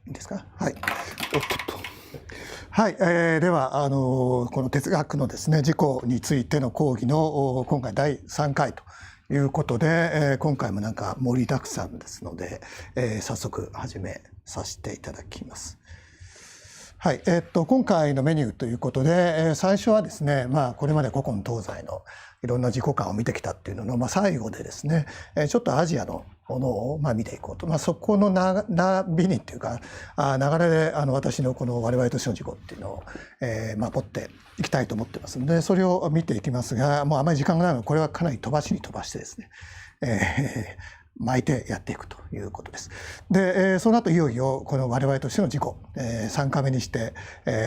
いいですか。はい。はい、ではこの哲学のですね自己についての講義の今回第3回ということで、今回もなんか盛りだくさんですので、早速始めさせていただきます。はい、今回のメニューということで、最初はですね、これまで古今東西のいろんな自己観を見てきたっていうのの、最後でですね、ちょっとアジアのものを見ていこうと、そこのなびにっていうか流れで私のこの我々としての自己っていうのを、持っていきたいと思ってますので、それを見ていきますが、もうあまり時間がないのでこれはかなり飛ばしてですね、巻いてやっていくということです。で、その後いよいよこの我々としての自己、3回目にして、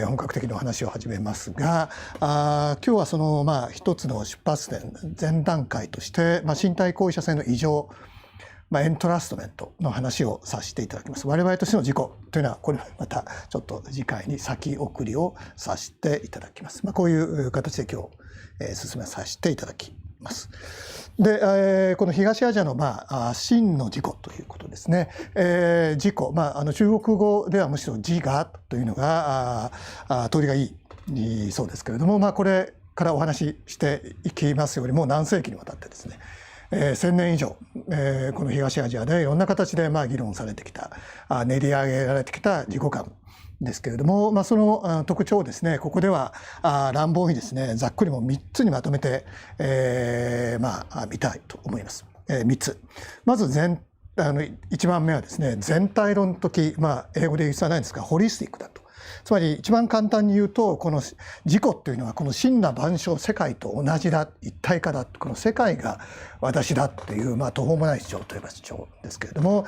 本格的なお話を始めますが、今日はその一つの出発点前段階として、身体行為者性の異常、エントラストメントの話をさせていただきます。我々としての自己というのはこれまたちょっと次回に先送りをさせていただきます。こういう形で今日、進めさせていただきます。で、この東アジアの真の自己ということですね。自己、中国語ではむしろ自我というのが通りがいいそうですけれども、これからお話ししていきますよりも何世紀にわたってですね、1000年以上、この東アジアでいろんな形で議論されてきた、練り上げられてきた自己観ですけれども、その特徴をですね、ここでは乱暴にですね、ざっくりも3つにまとめて、見たいと思います。3つ。まず1番目はですね、全体論的、英語で言わないんですが、ホリスティックだと。つまり一番簡単に言うと、この自己っていうのはこの真羅万象世界と同じだ、一体化だ、この世界が私だっていう、途方もない主張といえば主張ですけれども、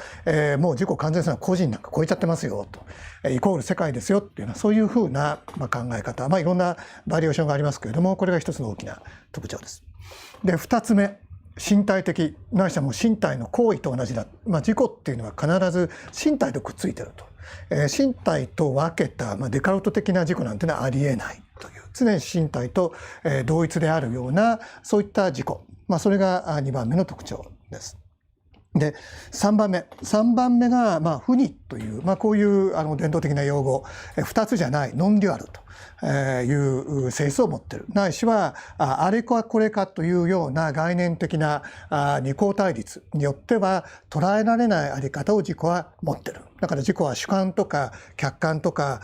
もう自己完全性は個人なんか超えちゃってますよと、イコール世界ですよっていうのはそういうふうな考え方、いろんなバリエーションがありますけれども、これが一つの大きな特徴です。で、2つ目。身体的ないしはもう身体の行為と同じだ、自己っていうのは必ず身体とくっついてると、身体と分けた、デカルト的な自己なんてのはありえないという、常に身体と、同一であるようなそういった自己、それが2番目の特徴です。で、3番目が不二という、こういう伝統的な用語、2つじゃないノンデュアルという性質を持っている、ないしはあれかこれかというような概念的な二項対立によっては捉えられないあり方を自己は持っている。だから自己は主観とか客観とか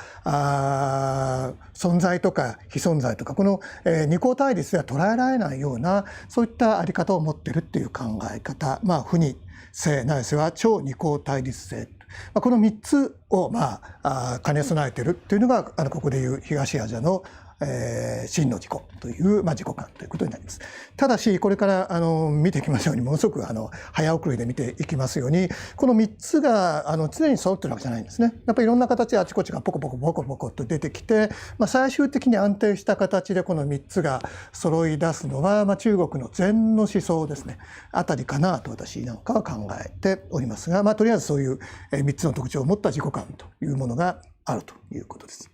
存在とか非存在とか、この二項対立では捉えられないようなそういったあり方を持っているっていう考え方、不二性ないしは超二項対立性、この3つを兼ね備えているっていうのがここでいう東アジアの真の自己という自己観ということになります。ただしこれから見ていきますように、ものすごく早送りで見ていきますように、この3つが常に揃ってるわけじゃないんですね。やっぱりいろんな形であちこちがポコポコと出てきて、最終的に安定した形でこの3つが揃い出すのは、中国の禅の思想ですねあたりかなと私なんかは考えておりますが、とりあえずそういう3つの特徴を持った自己観というものがあるということです。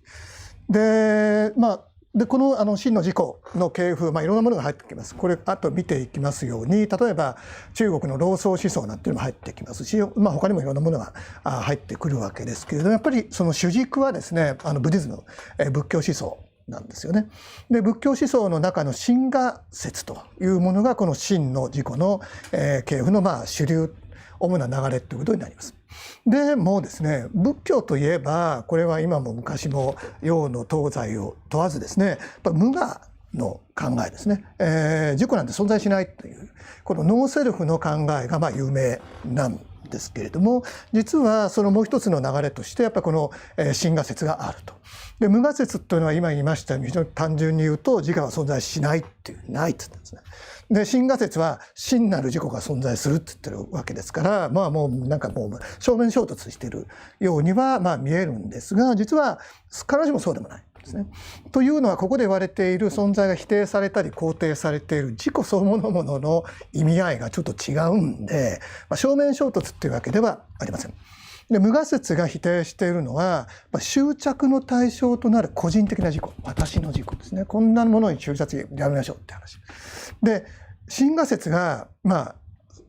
でこの真の自己の系譜、いろんなものが入ってきます。これあと見ていきますように、例えば中国の老荘思想なんていうのも入ってきますし、他にもいろんなものが入ってくるわけですけれども、やっぱりその主軸はですね、ブッディズム、仏教思想なんですよね。で、仏教思想の中の真我説というものがこの真の自己の系譜の主流、主な流れということになります。でもうですね、仏教といえばこれは今も昔も洋の東西を問わずですね、やっぱ無我の考えですね、自己なんて存在しないというこのノーセルフの考えが有名なんですけれども、実はそのもう一つの流れとしてやっぱりこの真我説があると。で、無我説というのは今言いましたように非常に単純に言うと自我は存在しないっていう、ないって言ったんですね。で、真我説は真なる自己が存在するって言ってるわけですから、もう正面衝突しているようには見えるんですが、実は必ずしもそうでもないですね。というのはここで言われている存在が否定されたり肯定されている自己そのものの意味合いがちょっと違うんで、正面衝突っていうわけではありません。で、無我説が否定しているのは執着の対象となる個人的な自己、私の自己ですね。こんなものに執着やめましょうって話で、真我説が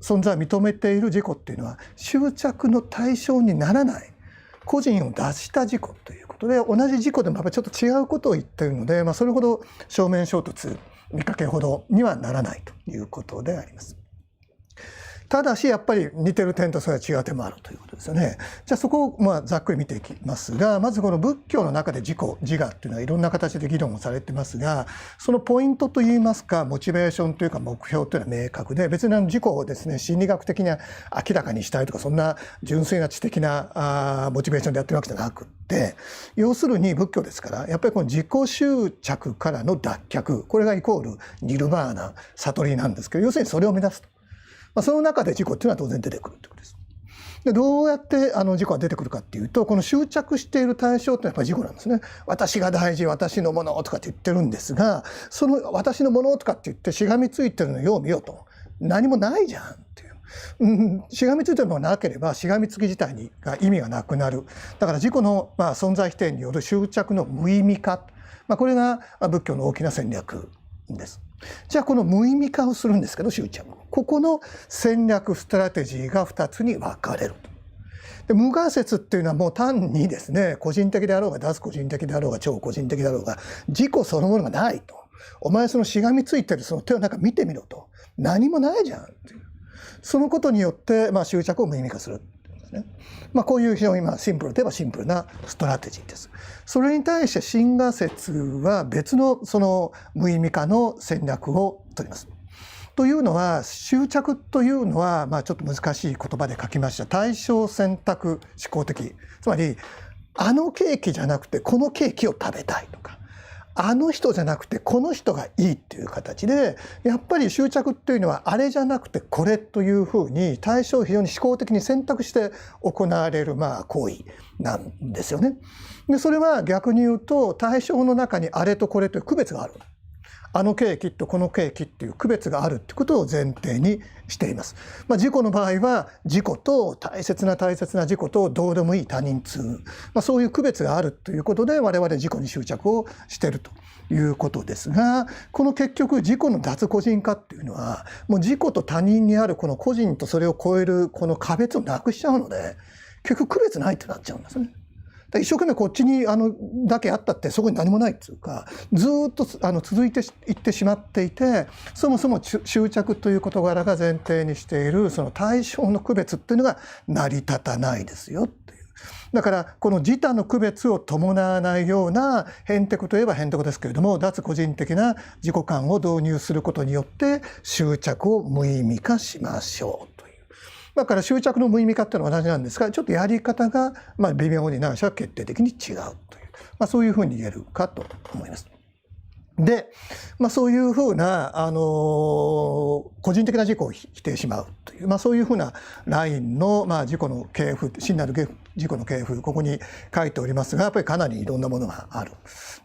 存在を認めている自己っていうのは執着の対象にならない個人を出した事故ということで、同じ事故でもやっぱりちょっと違うことを言っているので、それほど正面衝突見かけほどにはならないということであります。ただしやっぱり似てる点とそれは違う点もあるということですよね。じゃあそこをざっくり見ていきますが、まずこの仏教の中で自己自我っていうのはいろんな形で議論をされてますが、そのポイントといいますかモチベーションというか目標というのは明確で、別に自己をですね心理学的に明らかにしたいとかそんな純粋な知的なモチベーションでやってるわけじゃなくって、要するに仏教ですからやっぱりこの自己執着からの脱却、これがイコールニルバーナ悟りなんですけど、要するにそれを目指すと。その中で自己っていうのは当然出てくるということです。でどうやって自己が出てくるかっていうと、この執着している対象ってやっぱり自己なんですね。私が大事、私のものとかって言ってるんですが、その私のものとかって言ってしがみついてるのよう見ようと何もないじゃんっていう、しがみついてるのがなければしがみつき自体が意味がなくなる。だから自己の存在否定による執着の無意味化、これが仏教の大きな戦略です。じゃあこの無意味化をするんですけど、執着、ここの戦略ストラテジーが2つに分かれると。で無我説っていうのはもう単にですね、個人的であろうが脱個人的であろうが超個人的であろうが自己そのものがないと。お前そのしがみついてるその手を見てみろと。何もないじゃんっていう。そのことによって執着を無意味化する。こういう非常にシンプルといえばシンプルなストラテジーです。それに対して真我説は別のその無意味化の戦略を取ります。というのは執着というのはちょっと難しい言葉で書きました対象選択思考的、つまりあのケーキじゃなくてこのケーキを食べたいとか、あの人じゃなくてこの人がいいっていう形で、やっぱり執着っていうのはあれじゃなくてこれというふうに対象を非常に思考的に選択して行われる行為なんですよね。でそれは逆に言うと対象の中にあれとこれという区別がある。あのケーキとこのケーキっていう区別があるってことを前提にしています。自己の場合は自己と大切な自己とどうでもいい他人通、そういう区別があるということで我々自己に執着をしているということですが、この結局自己の脱個人化っていうのはもう自己と他人にあるこの個人とそれを超えるこの差別をなくしちゃうので、結局区別ないってなっちゃうんですね。一生懸命こっちにだけあったってそこに何もないっていうか、ずっと続いていってしまっていて、そもそも執着という事柄が前提にしているその対象の区別っていうのが成り立たないですよっていう。だからこの自他の区別を伴わないようなヘンテコといえばヘンテコですけれども、脱個人的な自己観を導入することによって執着を無意味化しましょう。だから執着の無意味化っていうのは同じなんですが、ちょっとやり方が微妙にないしは決定的に違うという、そういうふうに言えるかと思います。で、そういうふうな個人的な自己を否定しまうという、そういうふうなラインの自己の系譜、真なる自己の系譜、ここに書いておりますが、やっぱりかなりいろんなものがある。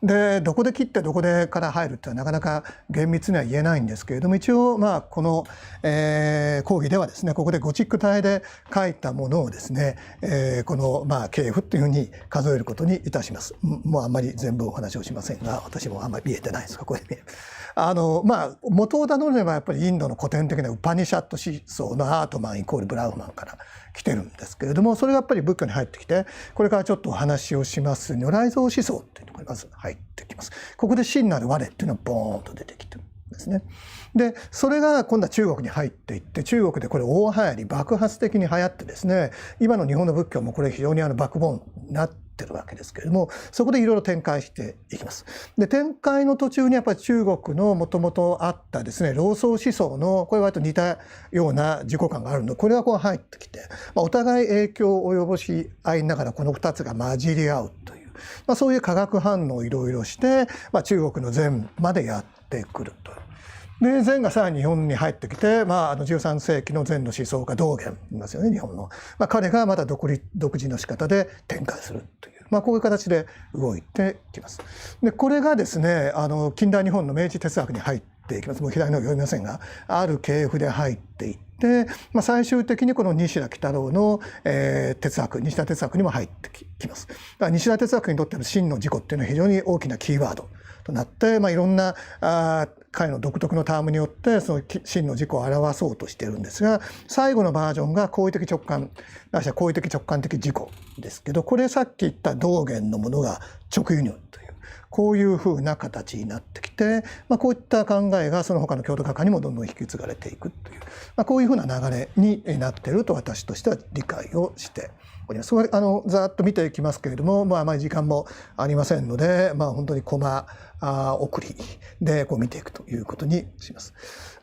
でどこで切ってどこでから入るってなかなか厳密には言えないんですけれども、一応この、講義ではですね、ここでゴチック体で書いたものをですね、この系譜っていうふうに数えることにいたします。もうあんまり全部お話をしませんが、私もあんまり見えてないですが、これ見える。元をたどればやっぱりインドの古典的なウパニシャット思想のアートマンイコールブラウマンから来てるんですけれども、それがやっぱり仏教に入ってきて、これからちょっとお話をします如来藏思想っていうのがまず入ってきます。ここで真なる我っていうのがボーンと出てきてるんですね。でそれが今度は中国に入っていって、中国でこれ大流行り、爆発的に流行ってですね、今の日本の仏教もこれ非常にバックボーンになってるわけですけれども、そこでいろいろ展開していきます。で展開の途中にやっぱり中国のもともとあったですね、老荘思想のこれ割と似たような自己観があるので、これがこう入ってきて、お互い影響を及ぼし合いながらこの2つが混じり合うという、そういう化学反応をいろいろして、中国の禅までやってくると。で禅がさらに日本に入ってきて、13世紀の禅の思想家道元いますよね、日本の。彼がまた独自の仕方で展開するという、こういう形で動いてきます。でこれがですね近代日本の明治哲学に入っっていきます。もう左の読みませんが、ある系譜で入っていって、最終的にこの西田幾多郎の、哲学、西田哲学にも入ってきます。だから西田哲学にとっての真の自己っていうのは非常に大きなキーワードとなって、いろんな彼の独特のタームによってその真の自己を表そうとしているんですが、最後のバージョンが行為的直感、行為的直感的自己ですけど、これさっき言った道元のものが直輸入という、こういうふうな形になってきて、こういった考えがその他の郷土画家にもどんどん引き継がれていくという、こういうふうな流れになっていると私としては理解をしております。ざーっと見ていきますけれども、あまり時間もありませんので、本当にコマ送りでこう見ていくということにします。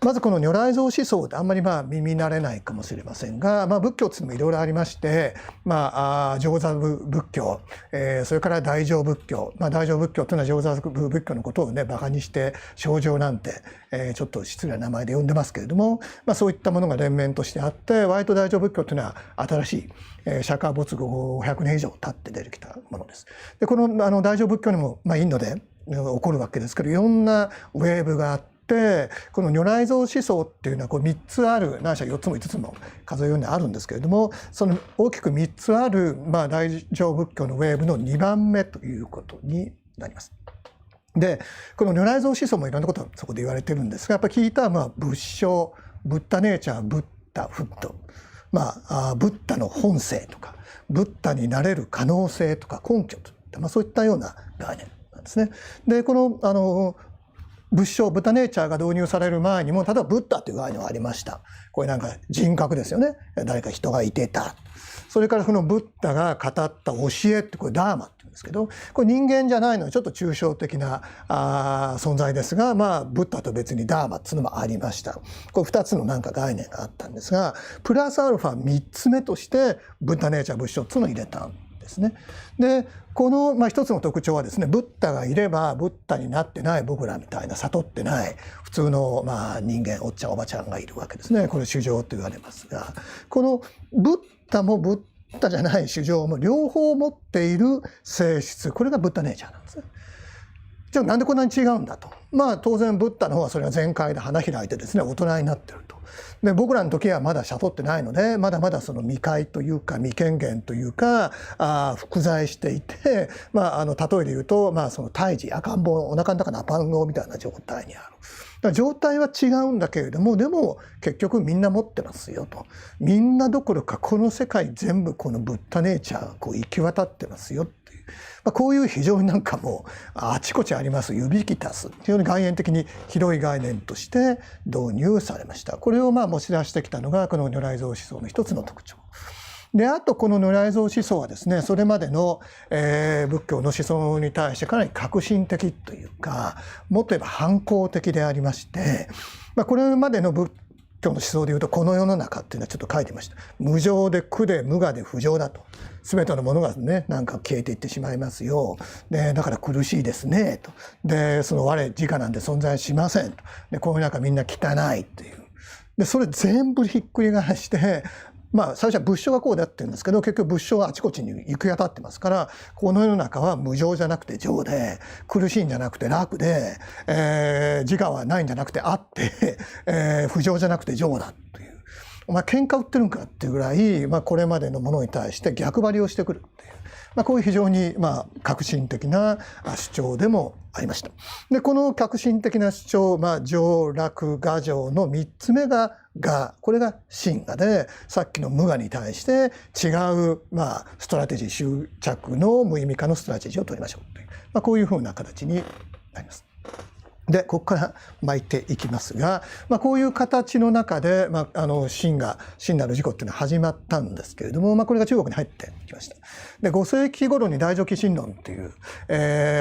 まずこの如来蔵思想ってあんまり耳慣れないかもしれませんが、仏教っていうのもいろいろありまして、上座部仏教、それから大乗仏教、大乗仏教というのは上座部仏教のことをねバカにして正常なんて、ちょっと失礼な名前で呼んでますけれども、そういったものが連綿としてあって、割と大乗仏教というのは新しい釈迦没後500年以上経って出てきたものです。でこの大乗仏教にも、インドで起こるわけですけど、いろんなウェーブがあって、この如来蔵思想っていうのは3つある、ないしは4つも5つも数えるようにあるんですけれども、その大きく3つある、大乗仏教のウェーブの2番目ということになります。でこの如来蔵思想もいろんなことがそこで言われてるんですが、やっぱり聞いた仏性、ブッダネイチャー、ブッダフッド、ブッダの本性とか、ブッダになれる可能性とか根拠といった、そういったような概念なんですね。でこの仏性、ブッダネイチャーが導入される前にも、例えばブッダという概念はありました。これなんか人格ですよね。誰か人がいてた。それからそのブッダが語った教えって、これダーマって言うんですけど、これ人間じゃないのでちょっと抽象的な存在ですが、ブッダと別にダーマっていうのもありました。これ2つの概念があったんですが、プラスアルファ3つ目としてブッダネイチャー、仏性っていうのを入れたんですね。でこの一つの特徴はですね、ブッダがいればブッダになってない僕らみたいな悟ってない普通の人間、おっちゃんおばちゃんがいるわけですね。これ衆生と言われますが、このブッダもブッダじゃない衆生も両方持っている性質、これがブッダネイチャーなんですね。じゃあなんでこんなに違うんだと。当然ブッダの方はそれは全開で花開いてですね、大人になってると。で僕らの時はまだ悟ってないので、まだまだその未開というか未権限というか複在していて、例えで言うと、その胎児、赤ん坊、お腹の中の赤ん坊みたいな状態にある。だから状態は違うんだけれども、でも結局みんな持ってますよと。みんなどころかこの世界全部このブッダネイチャーがこう行き渡ってますよ。こういう非常にもうあちこちありますユビキタス、非常に概念的に広い概念として導入されました。これを持ち出してきたのがこの如来蔵思想の一つの特徴で、あとこの如来蔵思想はですね、それまでの、仏教の思想に対してかなり革新的というか、もっと言えば反抗的でありまして、これまでの仏教の思想でいうと、この世の中っていうのはちょっと書いてました。無常で苦で無我で不浄だと。全てのものがね、消えていってしまいますよ。で、だから苦しいですね、と。で、その我自我なんて存在しませんと。で、こういう中みんな汚いっていう。で、それ全部ひっくり返して、最初は仏性がこうだって言うんですけど、結局仏性はあちこちに行き渡ってますから、この世の中は無常じゃなくて常で、苦しいんじゃなくて楽で、自我はないんじゃなくてあって、不浄じゃなくて常だという。お前喧嘩売ってるんかっていうぐらい、これまでのものに対して逆張りをしてくるっていう、こういう非常に革新的な主張でもありました。でこの革新的な主張、上楽雅上の3つ目が我、これが真我で、さっきの無我に対して違うストラテジー、執着の無意味化のストラテジーを取りましょうという、こういうふうな形になります。でここから巻いていきますが、こういう形の中で、真なる自己っていうのは始まったんですけれども、これが中国に入ってきました。で5世紀頃に大乗起信論っていう、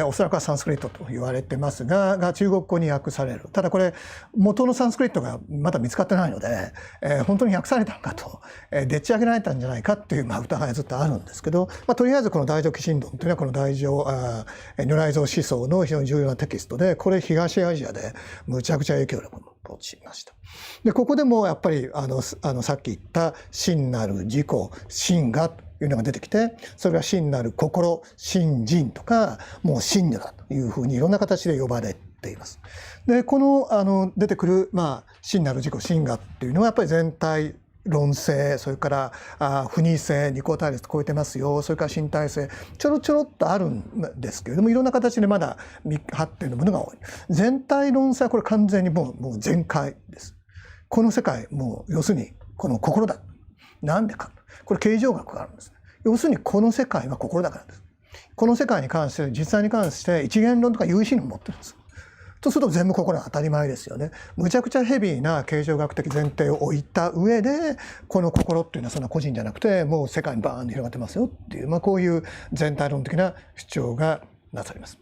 おそらくはサンスクリットと言われてますが中国語に訳される。ただこれ元のサンスクリットがまだ見つかってないので、本当に訳されたのかと、でっち上げられたんじゃないかっていう疑いはずっとあるんですけど、とりあえずこの大乗起信論というのはこの如来蔵思想の非常に重要なテキストで、これ東アジアでむちゃくちゃ影響力を持ちました。でここでもやっぱりさっき言った真なる自己、真我というのが出てきて、それが真なる心、真人とかもう真如だというふうにいろんな形で呼ばれっています。でこの出てくる、真なる自己真我っていうのはやっぱり全体論性、それから不二性、二項対立超えてますよ、それから身体性、ちょろちょろっとあるんですけれども、いろんな形でまだ未発展のものが多い。全体論性はこれ完全にもう全開です。この世界、もう要するにこの心だ。なんでか。これ形状学があるんです。要するにこの世界は心だからです。この世界に関して、実際に関して一元論とか有意心論を持ってるんです。とすると全部心は当たり前ですよね。むちゃくちゃヘビーな形状学的前提を置いた上で、この心っていうのはそんな個人じゃなくて、もう世界にバーンと広がってますよっていう、こういう全体論的な主張がなされます。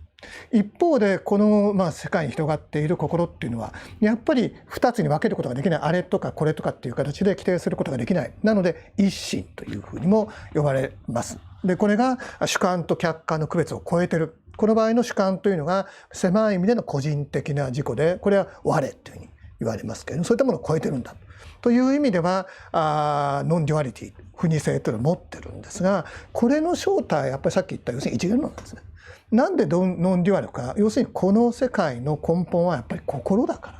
一方でこの世界に広がっている心っていうのはやっぱり2つに分けることができない。あれとかこれとかっていう形で規定することができない。なので一心というふうにも呼ばれます。でこれが主観と客観の区別を超えてる。この場合の主観というのが狭い意味での個人的な自己で、これは我というふうに言われますけれども、そういったものを超えてるんだという意味ではノンデュアリティ、不二性というのを持ってるんですが、これの正体はやっぱりさっき言った要するに一元論なんですね。なんでノンデュアルか、要するにこの世界の根本はやっぱり心だから。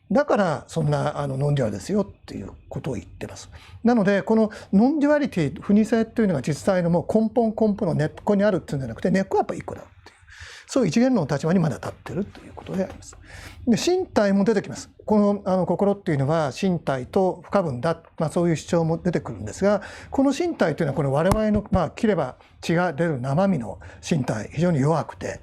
だからそんなノンデュアルですよっていうことを言ってます。なのでこのノンデュアリティ、不二性というのが実際のもう根本の根っこにあるっていうんじゃなくて、根っこはやっぱり一個だっていう、そういう一元論の立場にまだ立ってるということであります。で身体も出てきます。この心っていうのは身体と不可分だ、そういう主張も出てくるんですが、この身体というのはこの我々の切れば血が出る生身の身体、非常に弱くて、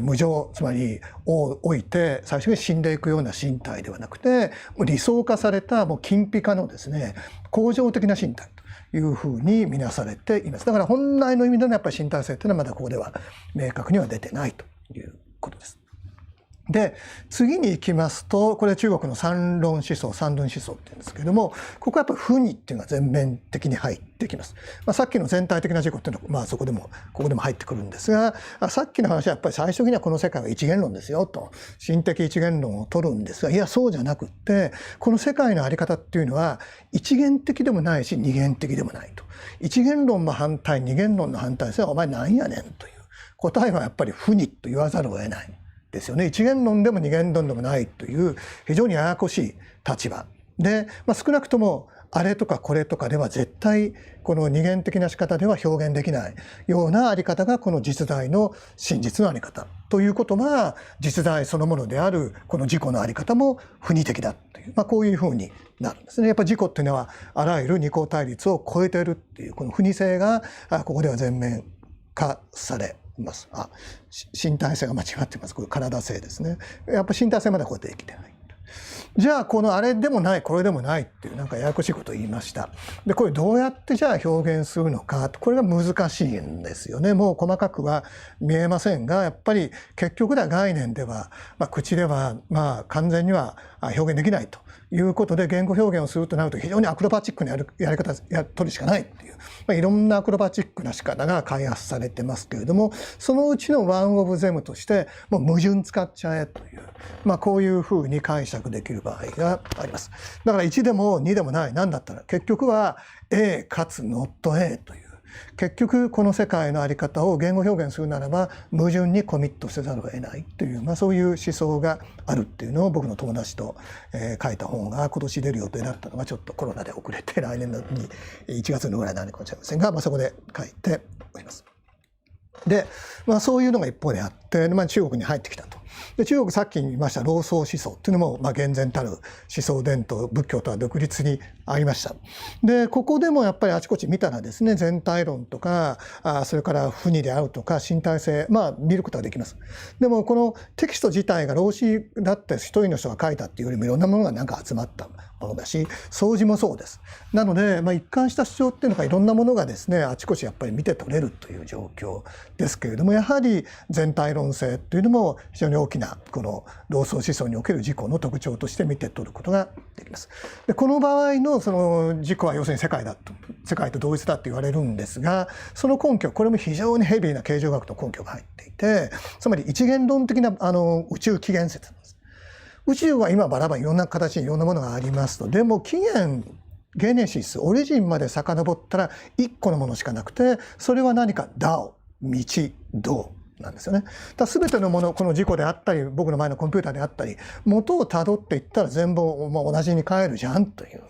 無常、つまりを置いて最初に死んでいくような身体ではなくて、理想化されたもう金ピカのですね、恒常的な身体というふうに見なされています。だから本来の意味でのやっぱり身体性というのはまだここでは明確には出てないということです。で次に行きますと、これ中国の三論思想、三論思想っていうんですけれども、ここはやっぱり不二っていうのが全面的に入ってきます。さっきの全体的な自己っていうのはここでも入ってくるんですが、さっきの話はやっぱり最終的にはこの世界は一元論ですよと、心的一元論を取るんですが、いやそうじゃなくって、この世界の在り方っていうのは一元的でもないし二元的でもないと。一元論の反対、二元論の反対ですが、お前なんやねんという答えはやっぱり不二と言わざるを得ない。ですよね。一元論でも二元論でもないという非常にややこしい立場で、少なくともあれとかこれとかでは絶対この二元的な仕方では表現できないようなあり方がこの実在の真実のあり方ということは、実在そのものであるこの自己のあり方も不二的だという、こういうふうになるんですね。やっぱり自己っていうのはあらゆる二項対立を超えているっていうこの不二性がここでは全面化されます。身体性が間違ってます。これ体性ですね。やっぱ身体性まだこうやってできてない。じゃあこのあれでもないこれでもないっていうなんかややこしいことを言いました。でこれどうやってじゃあ表現するのか、これが難しいんですよね。もう細かくは見えませんが、やっぱり結局では概念では、口では完全には表現できないということで、言語表現をするとなると非常にアクロバチックなやり方取るしかないっていう、いろんなアクロバチックな仕方が開発されてますけれども、そのうちのワンオブゼムとしてもう矛盾使っちゃえという、こういうふうに解釈できる場合があります。だから1でも2でもない、なんだったら結局は A かつ not A という、結局この世界の在り方を言語表現するならば矛盾にコミットせざるを得ないという、そういう思想があるっていうのを僕の友達と書いた本が今年出る予定だったのがちょっとコロナで遅れて来年に1月のぐらいになるかもしれませんが、そこで書いております。で、そういうのが一方であって、中国に入ってきたと。で中国さっき言いました老荘思想っていうのも、厳然たる思想伝統、仏教とは独立にありました。でここでもやっぱりあちこち見たらですね、全体論とかそれから不二であるとか身体性、見ることができます。でもこのテキスト自体が老子だって一人の人が書いたっていうよりもいろんなものがなんか集まったものだし、掃除もそうです。なので、一貫した主張っていうのがいろんなものがですね、あちこちやっぱり見て取れるという状況ですけれども、やはり全体論性っていうのも非常に大きなこの老荘思想における自己の特徴として見て取ることができます。でこの場合のその自己は要するに世界と同一だって言われるんですが、その根拠、これも非常にヘビーな形状学の根拠が入っていて、つまり一元論的な宇宙起源説なんです。宇宙は今バラバラいろんな形にいろんなものがありますと。でも起源、ゲネシス、オリジンまで遡ったら一個のものしかなくて、それは何かダオ、道、道なんですよね。だ全てのもの、この事故であったり僕の前のコンピューターであったり、元をたどっていったら全部同じに帰るじゃんという。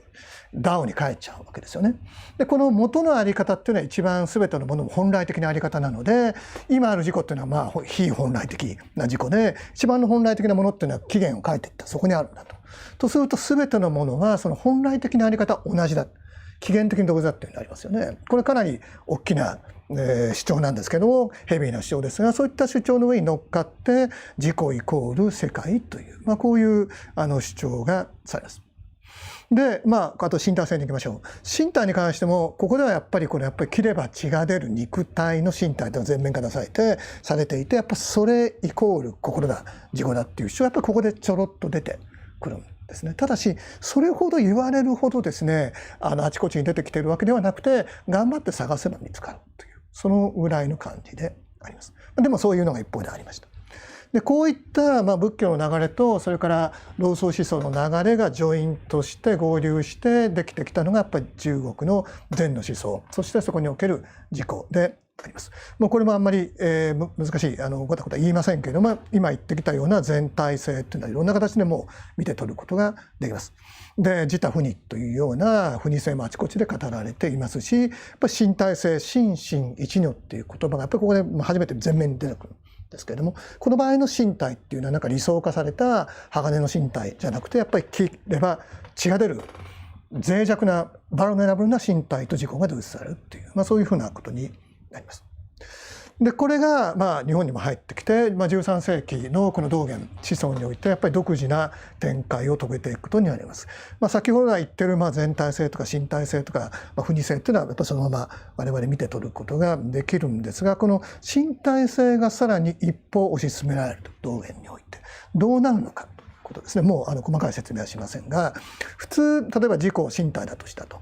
DAO に帰っちゃうわけですよね。でこの元のあり方っていうのは一番全てのものの本来的なあり方なので、今ある事故っていうのは非本来的な事故で、一番の本来的なものっていうのは起源を変えていったそこにあるんだと。とすると全てのものはその本来的なあり方同じだ、起源的に独自だっていうのがありますよね。これかなり大きな主張なんですけども、ヘビーな主張ですが、そういった主張の上に乗っかって自己イコール世界という、こういう主張がされます。であと身体性に行きましょう。身体に関してもここではやっぱり切れば血が出る肉体の身体というのが全面化されていて、やっぱそれイコール心だ自己だっていう主張はやっぱりここでちょろっと出てくるんですね。ただしそれほど言われるほどですね、あちこちに出てきているわけではなくて、頑張って探せば見つかるという、そのぐらいの感じであります。でもそういうのが一方でありました。でこういった仏教の流れと、それから老荘思想の流れがジョイントして合流してできてきたのがやっぱり中国の禅の思想、そしてそこにおける自己であります。もうこれもあんまり難しいごたごた言いませんけれども、今言ってきたような全体性っていうのはいろんな形でも見て取ることができます。で自他不二というような不二性もあちこちで語られていますし、やっぱり身体性、心身一如っていう言葉がやっぱりここで初めて前面に出てくるですけれども、この場合の身体っていうのはなんか理想化された鋼の身体じゃなくて、やっぱり切れば血が出る脆弱なバルネラブルな身体と自己が同一されるっていう、そういうふうなことになります。でこれが日本にも入ってきて、13世紀のこの道元思想においてやっぱり独自な展開を遂げていくことになります。先ほど言ってる全体性とか身体性とか不二性っていうのはやっぱそのまま我々見て取ることができるんですが、この身体性がさらに一歩推し進められると、道元においてどうなるのか。ことですね。もう細かい説明はしませんが、普通例えば自己身体だとしたと、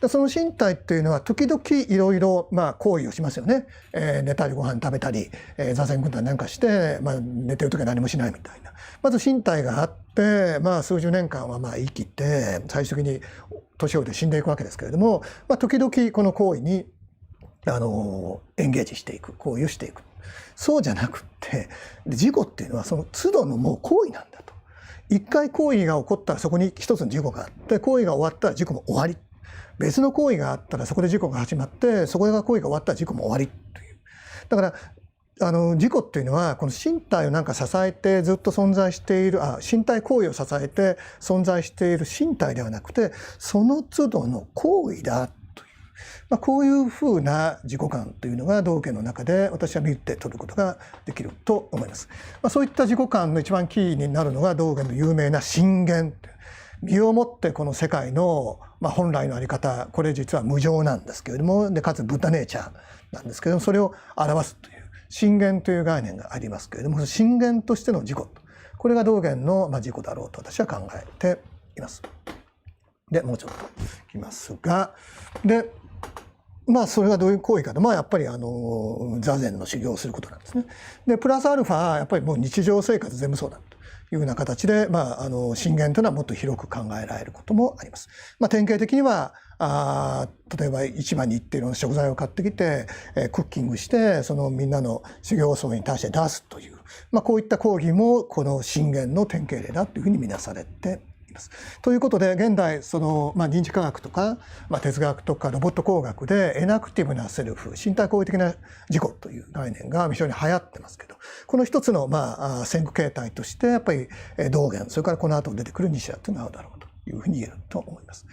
でその身体っていうのは時々いろいろ行為をしますよね。寝たりご飯食べたり、座禅組んだりなんかして、寝てる時は何もしないみたいな、まず身体があって、数十年間は生きて最終的に年老いて死んでいくわけですけれども、時々この行為にエンゲージしていく、行為をしていく。そうじゃなくって自己っていうのはその都度のもう行為なんだと。一回行為が起こったらそこに一つの自己があって、行為が終わったら自己も終わり。別の行為があったらそこで自己が始まって、そこが行為が終わったら自己も終わりという。だから自己っていうのはこの身体をなんか支えてずっと存在している、身体行為を支えて存在している身体ではなくて、その都度の行為だという、こういうふうな自己観というのが道家の中で私は見て取ることができると思います。そういった自己観の一番キーになるのが道元の有名な真言という。身をもってこの世界の本来のあり方、これ実は無常なんですけれども、でかつブッダネイチャーなんですけれども、それを表すという真言という概念がありますけれども、真言としての自己、これが道元の自己だろうと私は考えています。でもうちょっといきますが、でそれがどういう行為かと、やっぱり座禅の修行をすることなんですね。でプラスアルファやっぱりもう日常生活全部そうだというような形で、真言というのはもっと広く考えられることもあります。典型的には例えば市場に行っていろんな食材を買ってきて、クッキングしてそのみんなの修行僧に対して出すという、こういった講義もこの真言の典型例だというふうに見なされています。ということで現代認知科学とか、哲学とかロボット工学でエナクティブなセルフ、身体行為的な自己という概念が非常に流行ってますけど、この一つの先駆形態としてやっぱり道元、それからこの後出てくる西田というのがあるだろうというふうに言えると思います。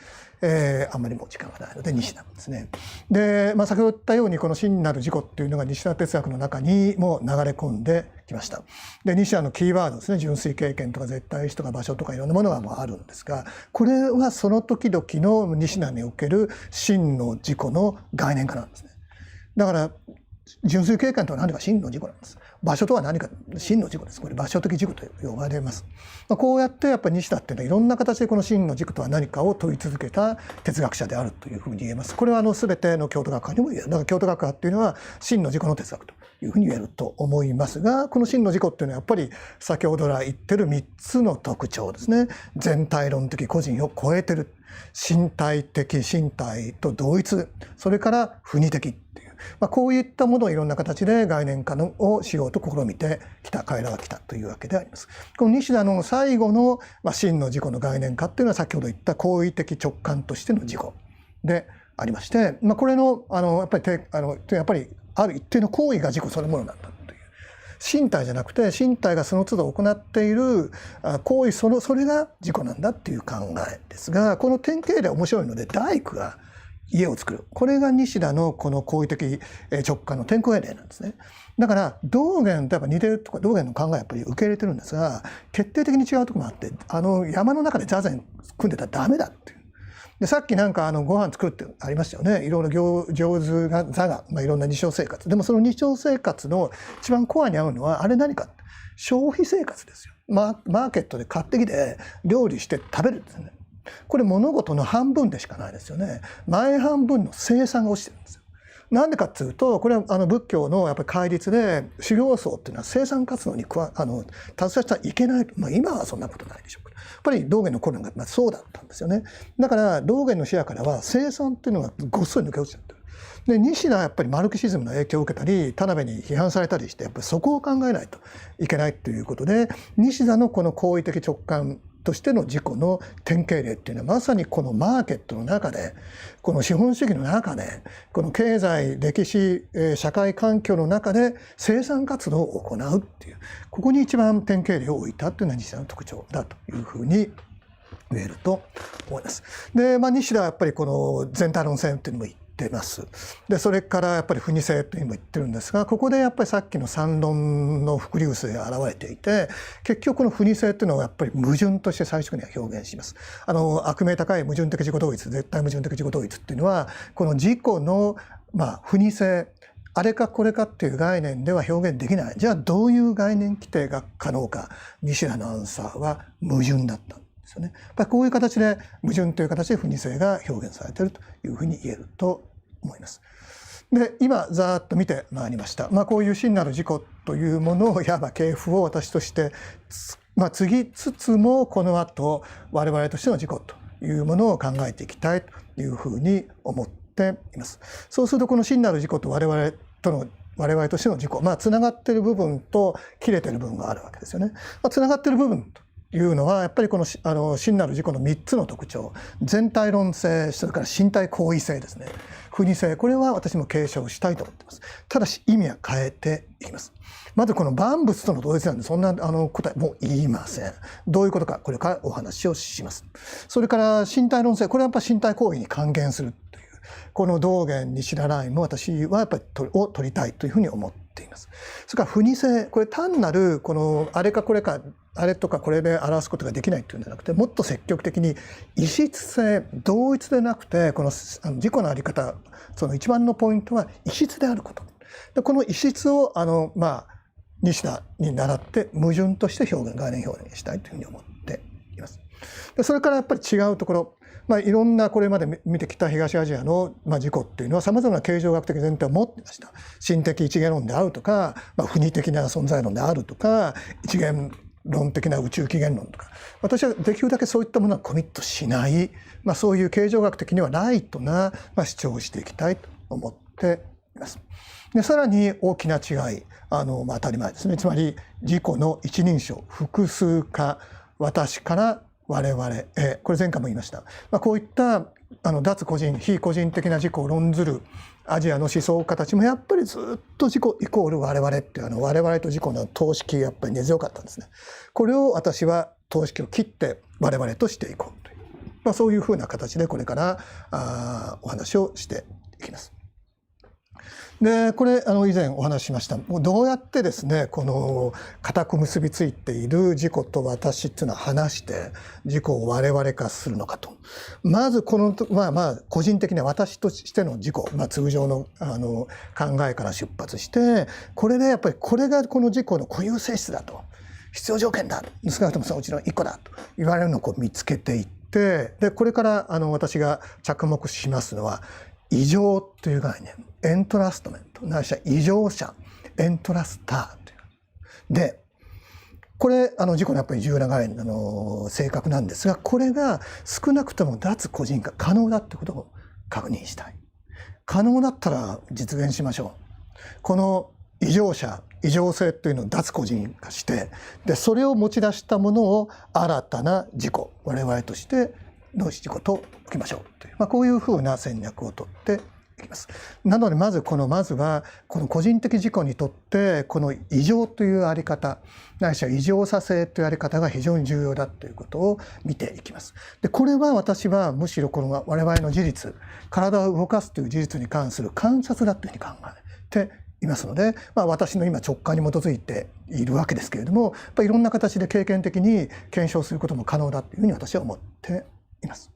あんまりもう時間がないので西田ですね。で、先ほど言ったようにこの真なる自己っていうのが西田哲学の中にも流れ込んできました。で西田のキーワードですね、純粋経験とか絶対意志とか場所とかいろんなものがあるんですが、これはその時々の西田における真の自己の概念化なんですね。だから純粋経験とは何か真の自己なんです。場所とは何か真の自己です。これ場所的自己と呼ばれます。こうやってやっぱり西田っていうのはいろんな形でこの真の自己とは何かを問い続けた哲学者であるというふうに言えます。これは全ての京都学派にも言える。だから京都学派っていうのは真の自己の哲学というふうに言えると思いますが、この真の自己っていうのはやっぱり先ほどら言ってる3つの特徴ですね。全体論的個人を超えてる、身体的身体と同一、それから不二的っていう、こういったものをいろんな形で概念化をしようと試みてきた彼らが来たというわけであります。この西田の最後の、真の自己の概念化っていうのは先ほど言った行為的直感としての自己でありまして、これのやっぱりある一定の行為が自己そのものなんだという、身体じゃなくて身体がその都度行っている行為それが自己なんだっていう考えですが、この典型例面白いので、大工が家を作る、これが西田のこの行為的直感の典型例なんですね。だから道元とやっぱ似てるとか、道元の考えはやっぱり受け入れてるんですが、決定的に違うところもあって、山の中で座禅組んでたらダメだっていう。でさっきなんかご飯作るってありましたよね。いろいろ行図が座が、いろんな日常生活。でもその日常生活の一番コアに合うのはあれ何か、消費生活ですよ。マーケットで買ってきて料理して食べるんですね。これ物事の半分でしかないですよね。前半分の生産が落ちてるんですよ。なんでかっていうと、これは仏教のやっぱり戒律で、修行僧っていうのは生産活動に携わってはいけない。今はそんなことないでしょうけど、やっぱり道元の頃がそうだったんですよね。だから道元の視野からは生産っていうのがごっそり抜け落ちちゃってる。で西田はやっぱりマルクシズムの影響を受けたり、田辺に批判されたりして、やっぱりそこを考えないといけないということで、西田のこの行為的直感としての自己の典型例っていうのは、まさにこのマーケットの中で、この資本主義の中で、この経済歴史社会環境の中で生産活動を行うっていう、ここに一番典型例を置いたっていうのは西田の特徴だというふうに言えると思います。で、西田はやっぱりこの全体論戦っていうのも言ってます。でそれからやっぱり不二性というのも言ってるんですが、ここでやっぱりさっきの三論の伏流性が現れていて、結局この不二性っていうのはやっぱり矛盾として最初には表現します。悪名高い矛盾的自己同一、絶対矛盾的自己同一っていうのは、この自己の不二性、あれかこれかっていう概念では表現できない。じゃあどういう概念規定が可能か。西田のアンサーは矛盾だったんですよね。やっぱりこういう形で矛盾という形で不二性が表現されているというふうに言えると思います。で今ざーっと見てまいりました。こういう真なる自己というものをいわば系譜を私として継ぎつつも、この後我々としての自己というものを考えていきたいというふうに思っています。そうするとこの真なる自己と我々としての自己、つながっている部分と切れている部分があるわけですよね。つながっている部分というのはやっぱりこの真なる自己の3つの特徴、全体論性、それから身体行為性ですね、不二性、これは私も継承したいと思っています。ただし意味は変えていきます。まずこの万物との同一なんで、そんな答えもう言いません。どういうことか、これからお話をします。それから身体論性、これはやっぱり身体行為に還元するという、この道元西田ラインも私はやっぱり取りたいというふうに思っています。それから不二性、これ単なるこのあれかこれか、あれとかこれで表すことができないというんじゃなくて、もっと積極的に異質性、同一でなくて、この自己の在り方、その一番のポイントは異質であること。でこの異質を西田に倣って矛盾として概念表現したいというふうに思っています。でそれからやっぱり違うところ、いろんなこれまで見てきた東アジアの自己っていうのはさまざまな形状学的前提を持っていました。心的一元論であるとか、不二的な存在論であるとか、一元論的な宇宙起源論とか、私はできるだけそういったものはコミットしない、そういう形状学的にはライトな主張をしていきたいと思っています。でさらに大きな違い、当たり前ですね。つまり自己の一人称、複数化、私から我々へ、これ前回も言いました。こういった脱個人、非個人的な自己を論ずるアジアの思想家たちもやっぱりずっと自己イコール我々っていう我々と自己の等式やっぱり根強かったんですね。これを私は等式を切って我々としていこうという、そういうふうな形でこれからお話をしていきます。でこれ以前お話ししました。どうやってですね、この固く結びついている自己と私っていうのは話して自己を我々化するのかと。まずこの個人的な私としての自己、通常の考えから出発して、これでやっぱりこれがこの自己の固有性質だと、必要条件だ、少なくともそのうちの一個だと言われるのを見つけていって、でこれから私が着目しますのは異常という概念、エントラストメント、ないしは異常者、エントラスターという。で、これ自己のやっぱり重要な概念性格なんですが、これが少なくとも脱個人化可能だってことを確認したい。可能だったら実現しましょう。この異常者、異常性というのを脱個人化して、でそれを持ち出したものを新たな自己、我々としての自己と置きましょうという、こういうふうな戦略をとっていきます。なのでまずはこの個人的自己にとってこの異常というあり方ないしは異常さ性というあり方が非常に重要だということを見ていきます。でこれは私はむしろこの我々の事実、体を動かすという事実に関する観察だというふうに考えていますので、私の今直感に基づいているわけですけれども、やっぱりいろんな形で経験的に検証することも可能だというふうに私は思っています。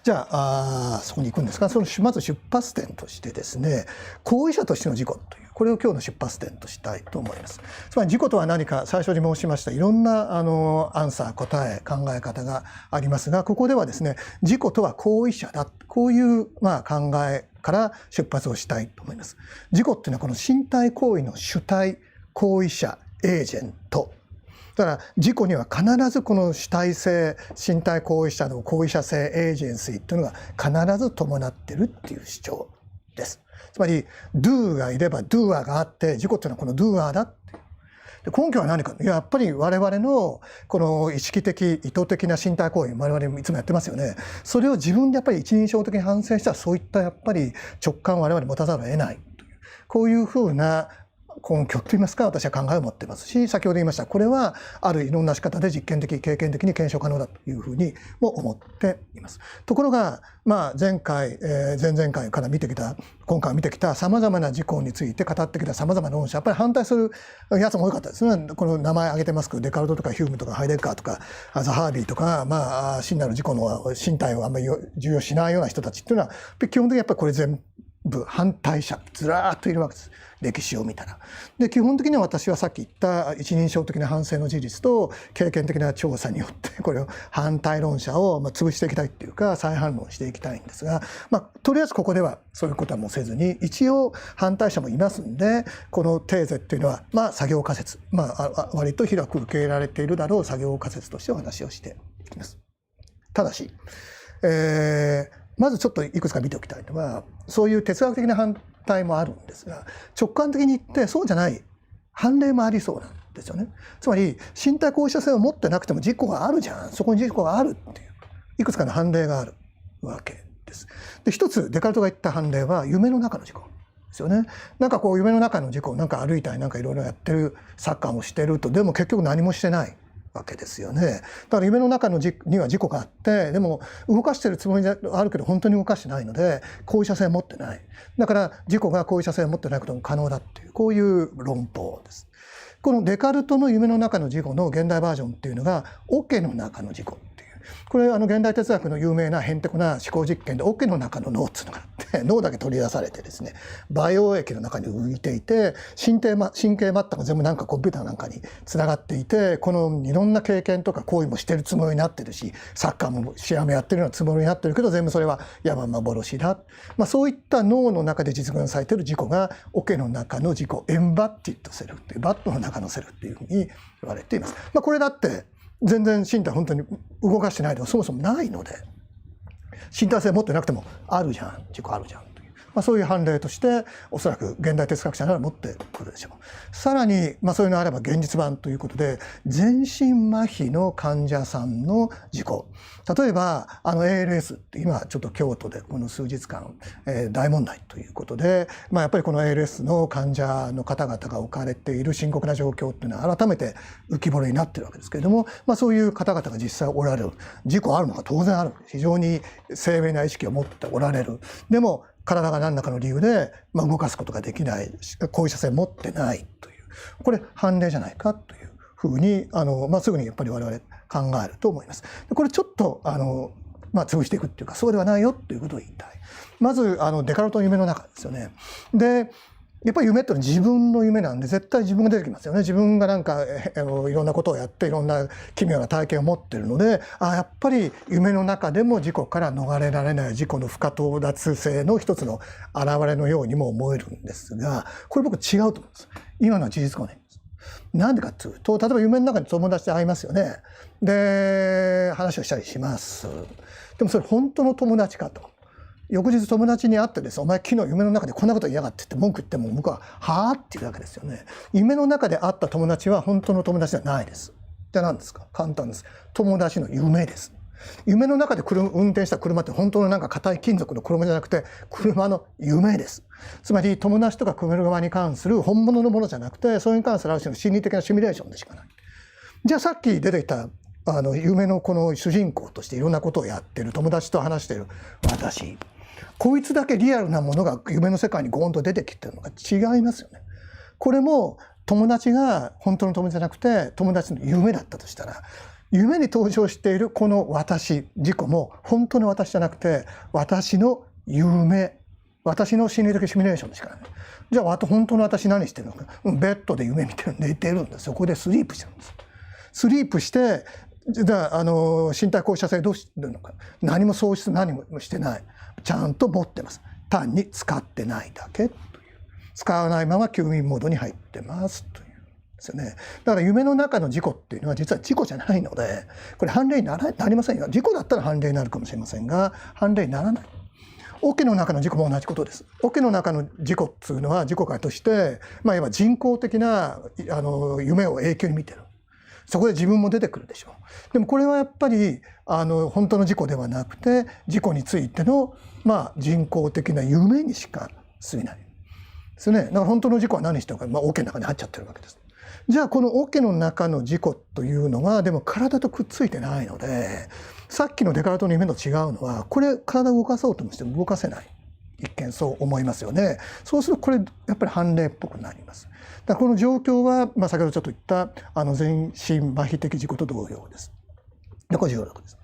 じゃあそこに行くんですが、まず出発点としてですね、行為者としての自己という、これを今日の出発点としたいと思います。つまり自己とは何か、最初に申しましたいろんなアンサー、答え、考え方がありますが、ここではですね、自己とは行為者だ、こういう考えから出発をしたいと思います。自己っていうのはこの身体行為の主体、行為者、エージェント。だから自己には必ずこの主体性、身体行為者の行為者性、エージェンシーというのが必ず伴っているっていう主張です。つまり do がいれば doer があって、自己っていうのはこの doer だっていう。で根拠は何か、やっぱり我々のこの意識的意図的な身体行為、我々いつもやってますよね。それを自分でやっぱり一人称的に反省したら、そういったやっぱり直感を我々持たざるを得ないという、こういうふうな根拠といいますか、私は考えを持っていますし、先ほど言いましたこれはあるいろんな仕方で実験的経験的に検証可能だというふうにも思っています。ところが前回、前々回から見てきた、今回見てきたさまざまな事項について語ってきたさまざまな論者、やっぱり反対するやつも多かったですね。この名前挙げてますけど、デカルトとかヒュームとかハイデッカーとかザハービーとか、真なる自己の身体をあんまり重要しないような人たちっていうのは基本的にやっぱりこれ全部反対者ずらーっといるわけです。歴史を見たら。で基本的には私はさっき言った一人称的な反省の事実と経験的な調査によってこれを反対論者を潰していきたいっていうか、再反論していきたいんですが、とりあえずここではそういうことはもうせずに、一応反対者もいますんで、このテーゼっていうのは作業仮説、割と広く受け入れられているだろう作業仮説としてお話をしていきます。ただし、まずちょっといくつか見ておきたいのは、そういう哲学的な反対もあるんですが、直感的に言ってそうじゃない判例もありそうなんですよね。つまり身体行為者性を持ってなくても自己があるじゃん、そこに自己があるっていういくつかの判例があるわけです。で一つデカルトが言った判例は夢の中の自己ですよね。なんかこう夢の中の自己、なんか歩いたりなんかいろいろやってる、サッカーもしてると、でも結局何もしてないわけですよね。だから夢の中のには自己があって、でも動かしてるつもりであるけど本当に動かしてないので行為者性を持ってない。だから自己が行為者性を持ってないことも可能だっていう、こういう論法です。このデカルトの夢の中の自己の現代バージョンっていうのがオケの中の自己っていう、これ現代哲学の有名なへんてこな思考実験でオケの中の脳っていうのがあって、脳だけ取り出されてですね、培養液の中に浮いていて、神経末端が全部なんかコンピューターなんかにつながっていて、このいろんな経験とか行為もしてるつもりになってるし、サッカーも試合もやってるようなつもりになってるけど、全部それは幻だ。そういった脳の中で実現されている自己がオケの中の自己、エンバッティッドセルフっていう、バットの中のセルフっていうふうに言われています。これだって全然身体本当に動かしてないでもそもそもないので、身体性持ってなくてもあるじゃん、自己あるじゃんという、そういう判例としておそらく現代哲学者なら持ってくるでしょう。さらに、そういうのあれば現実版ということで、全身麻痺の患者さんの自己、例えばALS って今ちょっと京都でこの数日間、大問題ということで、やっぱりこの ALS の患者の方々が置かれている深刻な状況っていうのは改めて浮き彫りになっているわけですけれども、そういう方々が実際おられる。自己あるのが当然ある。非常に精明な意識を持っておられる。でも体が何らかの理由で動かすことができない、行為者性を持ってないという、これ判例じゃないかというふうにすぐにやっぱり我々考えると思います。これちょっと潰していくっていうか、そうではないよということを言いたい。まずデカルトの夢の中ですよね。でやっぱり夢ってのは自分の夢なんで、絶対自分が出てきますよね。自分がなんかいろんなことをやっていろんな奇妙な体験を持っているので、やっぱり夢の中でも自己から逃れられない自己の不可到達性の一つの表れのようにも思えるんですが、これ僕違うと思うんです。今のは事実誤認です。なんでかっていうと、例えば夢の中に友達と会いますよね。で話をしたりします。でもそれ本当の友達かと翌日友達に会ってですね、お前昨日夢の中でこんなこと言いやがってって文句言っても僕ははあって言うわけですよね。夢の中で会った友達は本当の友達ではないです。じゃあ何ですか？簡単です。友達の夢です。夢の中で運転した車って本当のなんか硬い金属の車じゃなくて車の夢です。つまり友達とか車に関する本物のものじゃなくて、それに関するある種の心理的なシミュレーションでしかない。じゃあさっき出てきた夢のこの主人公としていろんなことをやってる友達と話してる私、こいつだけリアルなものが夢の世界にゴーンと出てきてるのが違いますよね。これも友達が本当の友達じゃなくて友達の夢だったとしたら、夢に登場しているこの私、自己も本当の私じゃなくて私の夢、私の心理的シミュレーションでしかない。じゃあ本当の私何してるのか。ベッドで夢見てる、寝てるんです。そこでスリープしてるんです。スリープして身体放射性どうしてるのか。何も喪失何もしてない。ちゃんと持ってます。単に使ってないだけという。使わないまま休眠モードに入ってますというですよね。だから夢の中の自己っていうのは実は自己じゃないので、これ判例になりませんよ。自己だったら判例になるかもしれませんが、判例にならない。桶の中の自己も同じことです。桶の中の自己っていうのは自己界として、いわば人工的な夢を永久に見てる。そこで自分も出てくるでしょう。でもこれはやっぱり本当の自己ではなくて、自己についての人工的な夢にしか過ぎないですね。だから本当の自己は何してるか、桶の中に入っちゃってるわけです。じゃあこの桶の中の自己というのはでも体とくっついてないので、さっきのデカルトの夢と違うのは、これ体を動かそうともしても動かせない。一見そう思いますよね。そうするとこれやっぱり判例っぽくなります。だからこの状況は、先ほどちょっと言った全身麻痺的自己と同様です。でこれ重力です。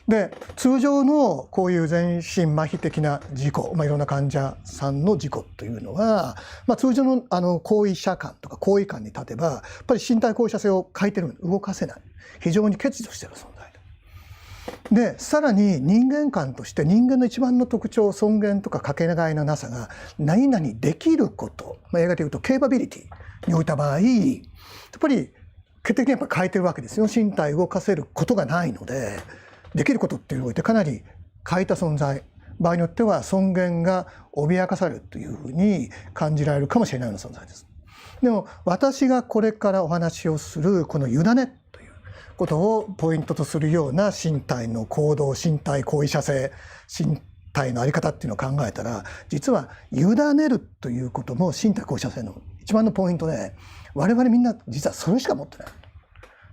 で通常のこういう全身麻痺的な自己、いろんな患者さんの自己というのは、通常の行為者感とか行為感に立てばやっぱり身体放射性を欠いてる、動かせない、非常に欠如している存在で、さらに人間観として人間の一番の特徴、尊厳とかかけがえのなさが何々できること、映画でいうとケーパビリティにおいた場合、やっぱり決定的にやっぱ変えてるわけですよ。身体を動かせることがないので、できることっていうのにおいてかなり変えた存在、場合によっては尊厳が脅かされるというふうに感じられるかもしれないような存在です。でも私がこれからお話をするこの委ねということをポイントとするような身体の行動、身体行為者性、身体の在り方っていうのを考えたら、実は委ねるということも身体行為者性の一番のポイントで、我々みんな実はそれしか持ってない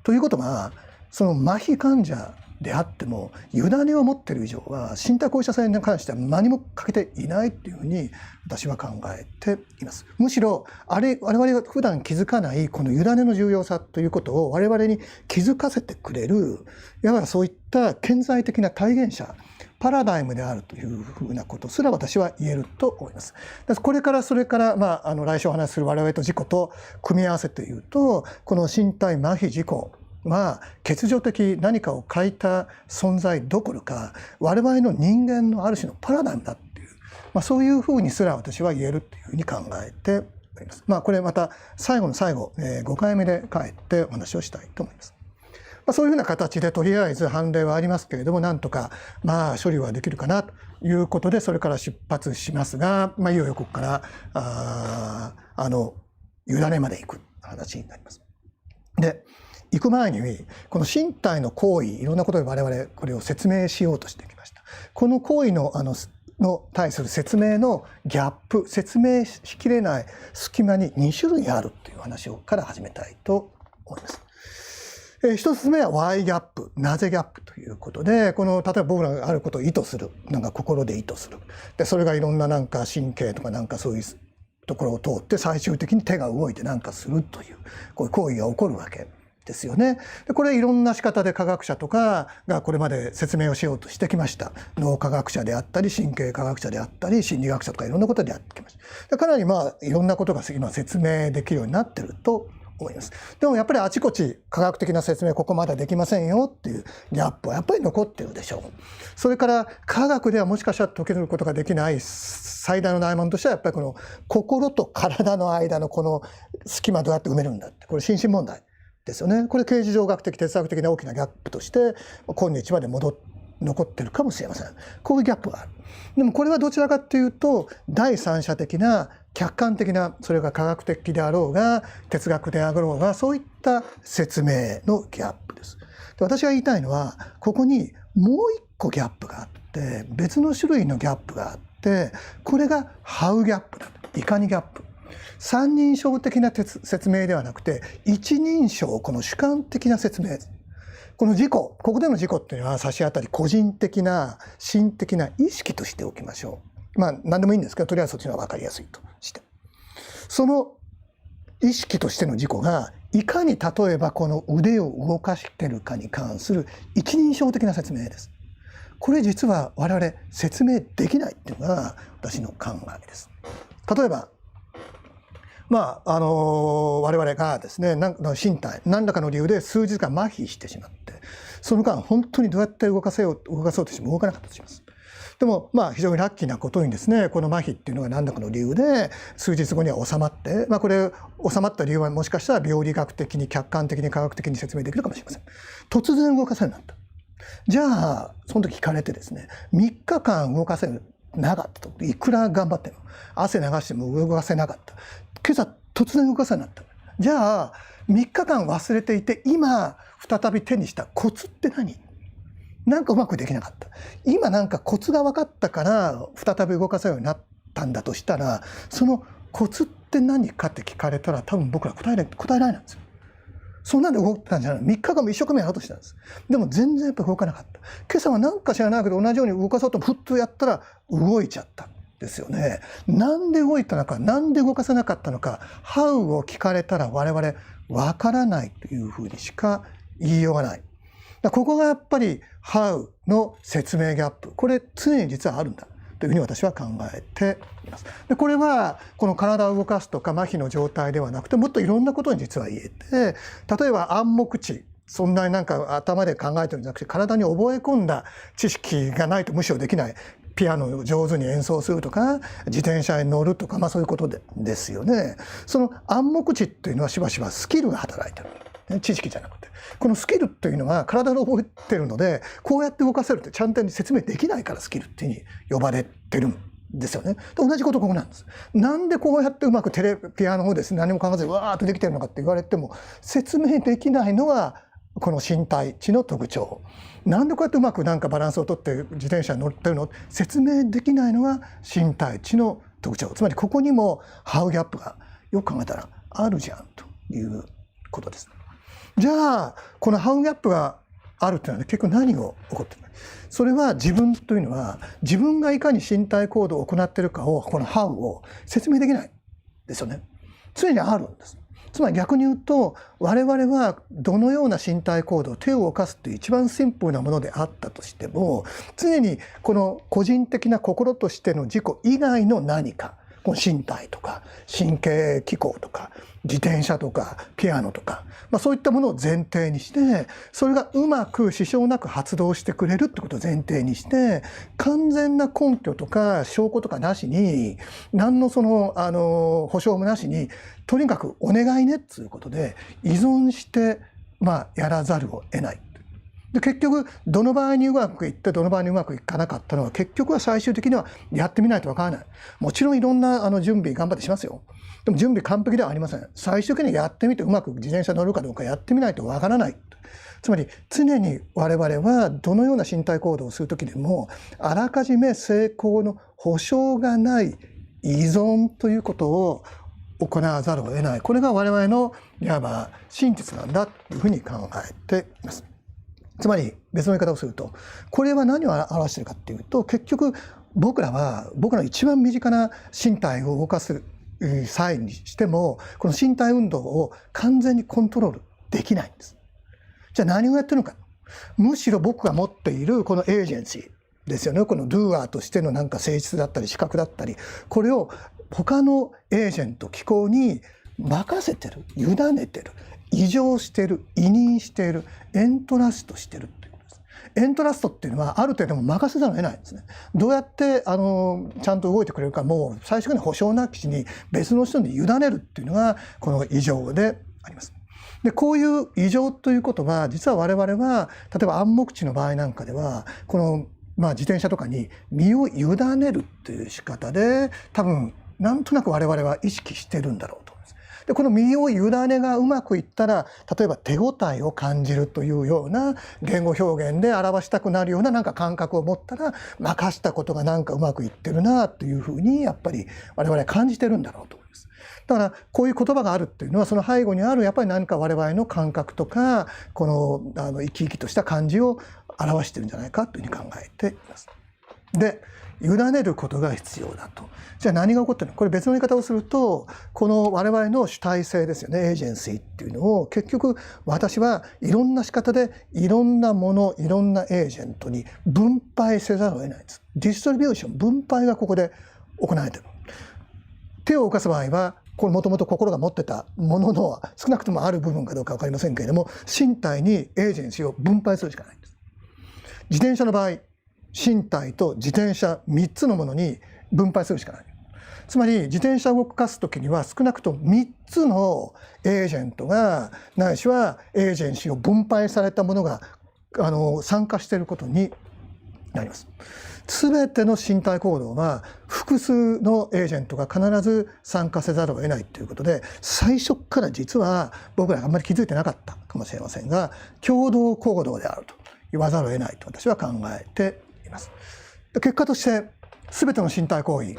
ということが、その麻痺患者であっても委ねを持っている以上は身体行為者性に関しては何も欠けていないというふうに私は考えています。むしろ我々が普段気づかないこの委ねの重要さということを我々に気づかせてくれる、やはりそういった顕在的な体現者、パラダイムであるというふうなことすら私は言えると思います。これからそれから来週お話しする我々と自己と組み合わせて言うと、この身体麻痺自己欠如的何かを欠いた存在どころか我々の人間のある種のパラダイムだっていう、そういうふうにすら私は言えるというふうに考えております。これまた最後の最後、5回目で帰ってお話をしたいと思います。そういうふうな形でとりあえず判例はありますけれども、なんとか処理はできるかなということでそれから出発しますが、いよいよここから委ねまで行く話になります。で行く前にこの身体の行為、いろんなことで我々これを説明しようとしてきました。この行為の対する説明のギャップ、説明しきれない隙間に2種類あるという話から始めたいと思います。一つ目は Why ギャップ、なぜギャップということで、例えば僕らがあることを意図する、心で意図する。でそれがいろんな神経とかそういうところを通って最終的に手が動いてするという、こういう行為が起こるわけですよね。でこれいろんな仕方で科学者とかがこれまで説明をしようとしてきました。脳科学者であったり神経科学者であったり心理学者とかいろんなことでやってきました。でかなりいろんなことが今説明できるようになってると思います。でもやっぱりあちこち科学的な説明ここまだできませんよっていうギャップはやっぱり残ってるでしょう。それから科学ではもしかしたら解けることができない最大の悩みとしてはやっぱりこの心と体の間のこの隙間どうやって埋めるんだって、これ心身問題ですよね。これ形而上学的哲学的な大きなギャップとして今日まで戻っ残ってるかもしれません。こういうギャップがある。でもこれはどちらかというと第三者的な客観的な、それが科学的であろうが哲学であろうが、そういった説明のギャップです。で、私が言いたいのはここにもう一個ギャップがあって、別の種類のギャップがあって、これがハウギャップだ。いかにギャップ。三人称的な説明ではなくて、一人称、この主観的な説明です。この自己、ここでの自己っていうのは差し当たり個人的な心的な意識としておきましょう。まあ何でもいいんですけど、とりあえずそっちの方が分かりやすいとして、その意識としての自己がいかに例えばこの腕を動かしているかに関する一人称的な説明です。これ実は我々説明できないっていうのが私の考えです。例えば我々がですね、身体何らかの理由で数日間麻痺してしまって、その間本当にどうやって動かそうとしても動かなかったとします。でも非常にラッキーなことにですね、この麻痺っていうのが何らかの理由で数日後には収まって、これ収まった理由はもしかしたら病理学的に客観的に科学的に説明できるかもしれません。突然動かせるようになった。じゃあその時聞かれてですね、3日間動かせなかったと、いくら頑張っても汗流しても動かせなかった。今朝突然動かせなかった。じゃあ3日間忘れていて今再び手にしたコツって何？なんかうまくできなかった。今なんかコツが分かったから再び動かせるようになったんだとしたら、そのコツって何かって聞かれたら多分僕ら答えられないんですよ。そんなんで動いたんじゃない。3日間も一生懸命やろうとしたんです。でも全然やっぱ動かなかった。今朝はなんか知らないけど同じように動かそうとふっとやったら動いちゃったですよね。なんで動いたのか、なんで動かせなかったのか、ハウを聞かれたら我々わからないというふうにしか言いようがない。ここがやっぱりハウの説明ギャップ、これ常に実はあるんだというふうに私は考えています。でこれはこの体を動かすとか麻痺の状態ではなくて、もっといろんなことに実は言えて、例えば暗黙知、そんなになんか頭で考えてるんじゃなくて体に覚え込んだ知識がないとむしろできない。ピアノを上手に演奏するとか自転車に乗るとか、そういうことですよね。その暗黙知っていうのはしばしばスキルが働いてる、知識じゃなくて、このスキルっていうのは体で覚えてるので、こうやって動かせるってちゃんと説明できないからスキルっていうふうに呼ばれてるんですよね。同じことここなんです。なんでこうやってうまくピアノをですね、何も考えずにわーっとできてるのかって言われても説明できないのがこの身体知の特徴。なんでこうやってうまくなんかバランスをとって自転車に乗ってるの、説明できないのが身体知の特徴。つまりここにもハウギャップがよく考えたらあるじゃんということです。じゃあこのハウギャップがあるというのは、結局何が起こっているのか。それは自分というのは自分がいかに身体行動を行っているかを、このハウを説明できないですよね。常にあるんです。つまり逆に言うと、我々はどのような身体行動、手を動かすという一番シンプルなものであったとしても、常にこの個人的な心としての自己以外の何か、この身体とか神経機構とか自転車とかピアノとか、そういったものを前提にして、それがうまく支障なく発動してくれるってことを前提にして、完全な根拠とか証拠とかなしに、何の保証もなしに、とにかくお願いねっていうことで依存してやらざるを得ない。で結局どの場合にうまくいってどの場合にうまくいかなかったのは、結局は最終的にはやってみないとわからない。もちろんいろんな準備頑張ってしますよ。でも準備完璧ではありません。最終的にやってみてうまく自転車乗るかどうかやってみないとわからない。つまり常に我々はどのような身体行動をする時でも、あらかじめ成功の保証がない依存ということを行わざるを得ない。これが我々のいわば真実なんだというふうに考えています。つまり別の言い方をすると、これは何を表しているかっていうと、結局僕らの一番身近な身体を動かす際にしても、この身体運動を完全にコントロールできないんです。じゃあ何をやってるのか。むしろ僕が持っているこのエージェンシーですよね。このドゥアーとしてのなんか性質だったり資格だったり、これを他のエージェント機構に任せてる、委ねてる、異常してる、委任している、エントラストしてるっていうことです。エントラストっていうのはある程度も任せざるを得ないんですね。どうやってちゃんと動いてくれるか、もう最初から保証なきに別の人に委ねるっていうのがこの異常であります。でこういう異常ということは実は我々は例えば暗黙知の場合なんかではこの自転車とかに身を委ねるっていう仕方で多分なんとなく我々は意識してるんだろうと思います。でこの身を委ねがうまくいったら例えば手応えを感じるというような言語表現で表したくなるようななんか感覚を持ったら任したことがなんかうまくいってるなというふうにやっぱり我々は感じてるんだろうと思います。だからこういう言葉があるっていうのはその背後にあるやっぱり何か我々の感覚とかこの生き生きとした感じを表してるんじゃないかというふうに考えています。で委ねることが必要だと。じゃあ何が起こってるの？これ別の言い方をするとこの我々の主体性ですよね、エージェンシーっていうのを結局私はいろんな仕方でいろんなものいろんなエージェントに分配せざるを得ないんです。ディストリビューション分配がここで行われている。手を動かす場合はこれもともと心が持ってたものの少なくともある部分かどうか分かりませんけれども身体にエージェンシーを分配するしかないんです。自転車の場合身体と自転車3つのものに分配するしかない。つまり自転車を動かす時には少なくとも3つのエージェントがないしはエージェンシーを分配されたものが参加していることになります。全ての身体行動は複数のエージェントが必ず参加せざるを得ないということで最初から実は僕らがあんまり気づいてなかったかもしれませんが共同行動であると言わざるを得ないと私は考えています。結果として全ての身体行為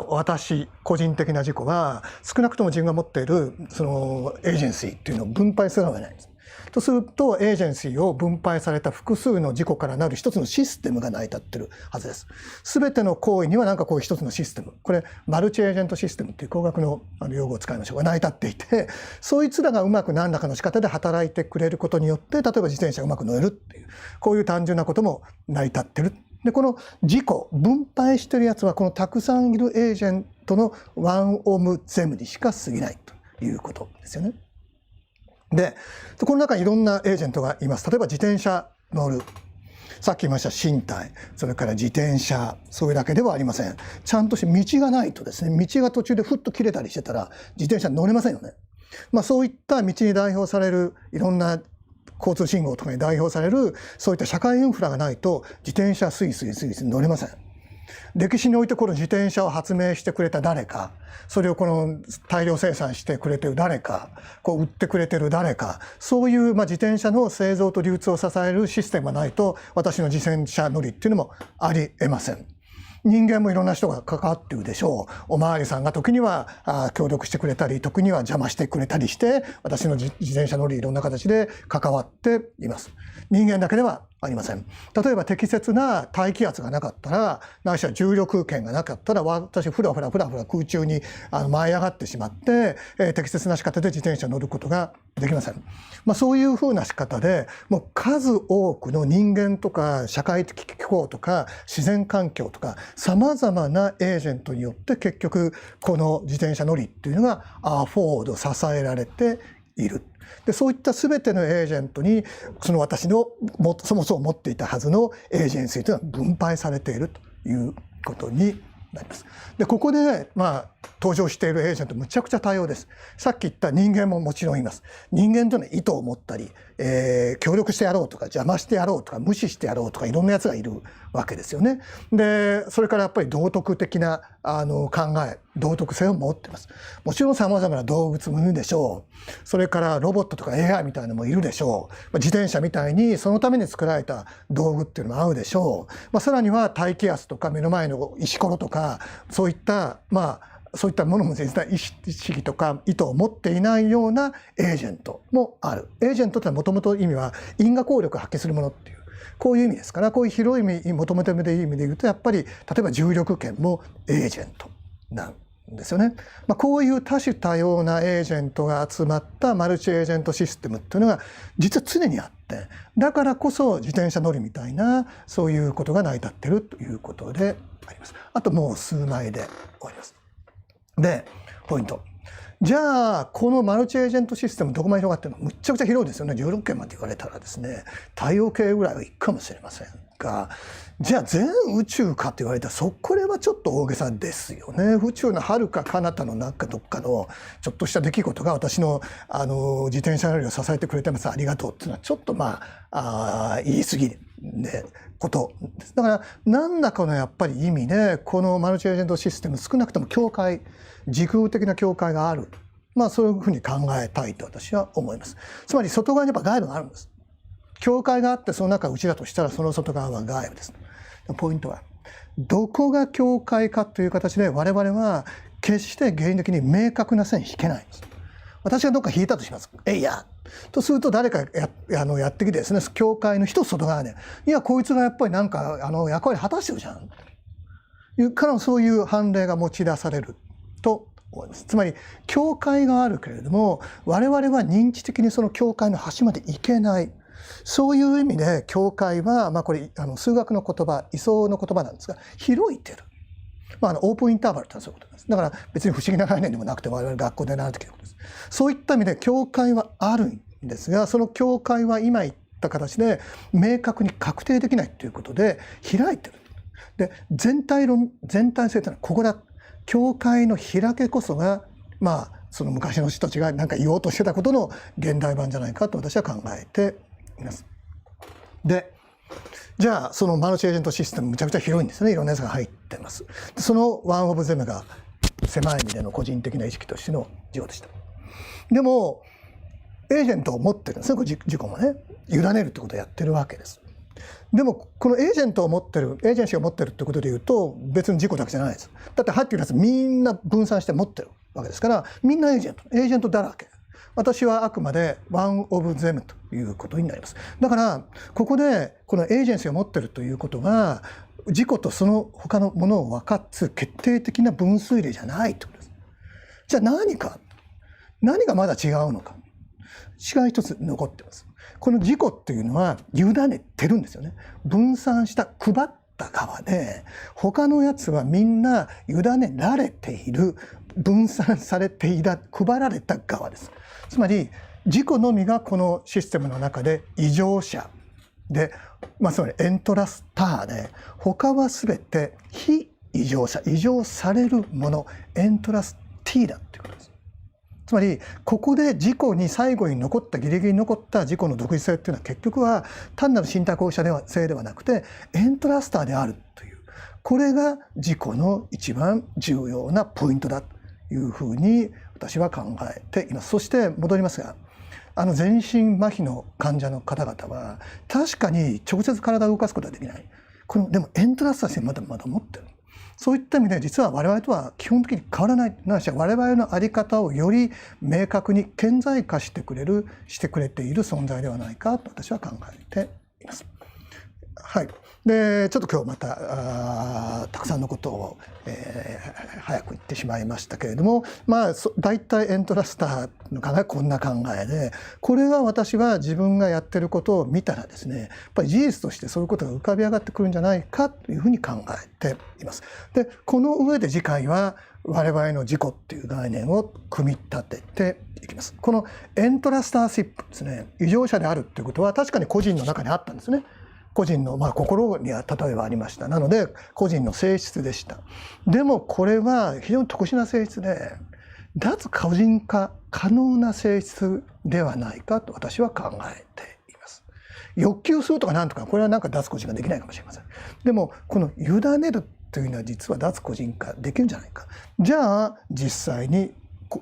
私個人的な自己は少なくとも自分が持っているそのエージェンシーっていうのを分配せざるを得ないんです。とするとエージェンシーを分配された複数の自己からなる一つのシステムが成り立っているはずです。全ての行為には何かこういう一つのシステム、これマルチエージェントシステムっていう工学の用語を使いましょうが成り立っていて、そいつらがうまく何らかの仕方で働いてくれることによって例えば自転車がうまく乗れるっていうこういう単純なことも成り立ってる。でこの自己分配してるやつはこのたくさんいるエージェントのワンオムゼムにしか過ぎないということですよね。でこの中にいろんなエージェントがいます。例えば自転車乗る、さっき言いました身体、それから自転車、それだけではありません。ちゃんとして道がないとですね、道が途中でふっと切れたりしてたら自転車乗れませんよね。そういった道に代表されるいろんな交通信号とかに代表されるそういった社会インフラがないと自転車スイスイ乗れません。歴史においてこの自転車を発明してくれた誰か、それをこの大量生産してくれてる誰か、売ってくれてる誰か、そういう自転車の製造と流通を支えるシステムがないと私の自転車乗りっていうのもありえません。人間もいろんな人が関わっているでしょう。おまわりさんが時には協力してくれたり、時には邪魔してくれたりして私の自転車乗りいろんな形で関わっています。人間だけではありません。例えば適切な大気圧がなかったら、ないしは重力圏がなかったら私ふらふら空中に舞い上がってしまって、適切な仕方で自転車に乗ることができません。そういうふうな仕方でもう数多くの人間とか社会的気候とか自然環境とかさまざまなエージェントによって結局この自転車乗りっていうのがアフォード支えられている。でそういった全てのエージェントにその私のそもそも持っていたはずのエージェンシーというのは分配されているということになります。でここで登場しているエージェントむちゃくちゃ多様です。さっき言った人間ももちろんいます。人間というのは意図を持ったり、協力してやろうとか邪魔してやろうとか無視してやろうとかいろんなやつがいるわけですよね。でそれからやっぱり道徳的な考え、道徳性を持っています。もちろんさまざまな動物もいるでしょう。それからロボットとか AI みたいなのもいるでしょう。自転車みたいにそのために作られた道具っていうのも合うでしょう。さらには大気圧とか目の前の石ころとかそういったそういったものも実は意識とか意図を持っていないようなエージェントもある。エージェントってのはもともと意味は因果効力を発揮するものっていうこういう意味ですから、こういう広い意味求めている意味で言うとやっぱり例えば重力圏もエージェントなんですよね。こういう多種多様なエージェントが集まったマルチエージェントシステムっていうのが実は常にあって、だからこそ自転車乗りみたいなそういうことが成り立っているということであります。あともう数枚で終わります。でポイント、じゃあこのマルチエージェントシステムどこまで広がってるの？むっちゃくちゃ広いですよね。16件まで言われたらですね、太陽系ぐらいはいくかもしれません。が、じゃあ全宇宙かと言われたらこれはちょっと大げさですよね。宇宙の遥か彼方の中どっかのちょっとした出来事が私の自転車乗りを支えてくれてますありがとうっていうのはちょっと言い過ぎでことです。だから何らかのやっぱり意味でこのマルチエージェントシステム少なくとも境界時空的な境界がある。そういうふうに考えたいと私は思います。つまり外側にやっぱ外部があるんです。境界があってその中が内だとしたらその外側は外部です。ポイントはどこが境界かという形で我々は決して原理的に明確な線引けないんです。私がどっか引いたとします。えいやとすると誰かやってきてですね、境界の一つ外側で、いやこいつがやっぱりなんか役割果たしてるじゃんいうからそういう判例が持ち出されると思います。つまり境界があるけれども我々は認知的にその境界の端まで行けない。そういう意味で境界はこれ数学の言葉位相の言葉なんですが広いてる。オープンインターバルってそういうことです。だから別に不思議な概念でもなくて我々学校で習ってきたことです。そういった意味で境界はあるんですがその境界は今言った形で明確に確定できないということで開いてる。で全体性というのはここだ。境界の開けこそがその昔の人たちが何か言おうとしてたことの現代版じゃないかと私は考えています。でじゃあそのマルチエージェントシステムむちゃくちゃ広いんですね。いろんなやつが入ってます。そのワンオブゼムが狭い意味での個人的な意識としての自我でした。でもエージェントを持ってるんですね。自己もね委ねるってことをやってるわけです。でもこのエージェントを持ってるエージェンシーを持ってるってことでいうと別に自己だけじゃないです。だって入ってるやつみんな分散して持ってるわけですからみんなエージェントだらけ。私はあくまでワンオブゼムということになります。だからここでこのエージェンシーを持ってるということは自己とその他のものを分かつ決定的な分水嶺じゃないということです。じゃあ何がまだ違うのか。違い一つ残ってます。この自己っていうのは委ねてるんですよね。分散した配った側で他のやつはみんな委ねられている分散されていた配られた側です。つまり自己のみがこのシステムの中で異常者で、つまりエントラスターで他は全て非異常者異常されるものエントラスティーだっていうことです。つまりここで自己に最後に残ったギリギリに残った自己の独自性っていうのは結局は単なる身体構成性ではなくてエントラスターであるというこれが自己の一番重要なポイントだというふうに私は考えています。そして戻りますが全身麻痺の患者の方々は確かに直接体を動かすことはできない。でもエントラスター性まだ持ってる。そういった意味で実は我々とは基本的に変わらない。ないしは我々の在り方をより明確に顕在化してくれている存在ではないかと私は考えています。はい。でちょっと今日またたくさんのことを、早く言ってしまいましたけれども大体エントラスターの考えはこんな考えでこれは私は自分がやってることを見たらですねやっぱり事実としてそういうことが浮かび上がってくるんじゃないかというふうに考えています。でこの上で次回は我々の自己っていう概念を組み立てていきます。このエントラスターシップですね異常者であるということは確かに個人の中にあったんですね。個人の心には例えばありました。なので個人の性質でした。でもこれは非常に特殊な性質で脱個人化可能な性質ではないかと私は考えています。欲求するとかなんとかこれはなんか脱個人化できないかもしれません。でもこの委ねるというのは実は脱個人化できるんじゃないか。じゃあ実際に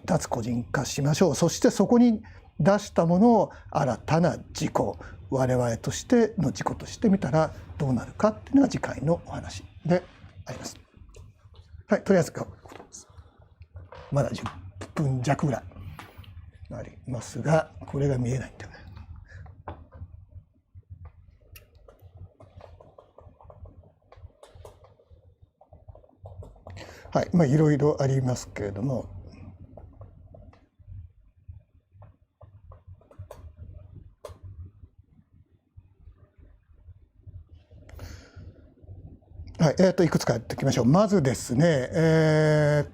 脱個人化しましょう。そしてそこに出したものを新たな自己我々としての自己としてみたらどうなるかっていうのが次回のお話であります。はい、とりあえず今日まだ10分弱ぐらいありますがこれが見えないんだよね。はい、いろいろありますけれども。はい、いくつかやっていきましょう。まずですね、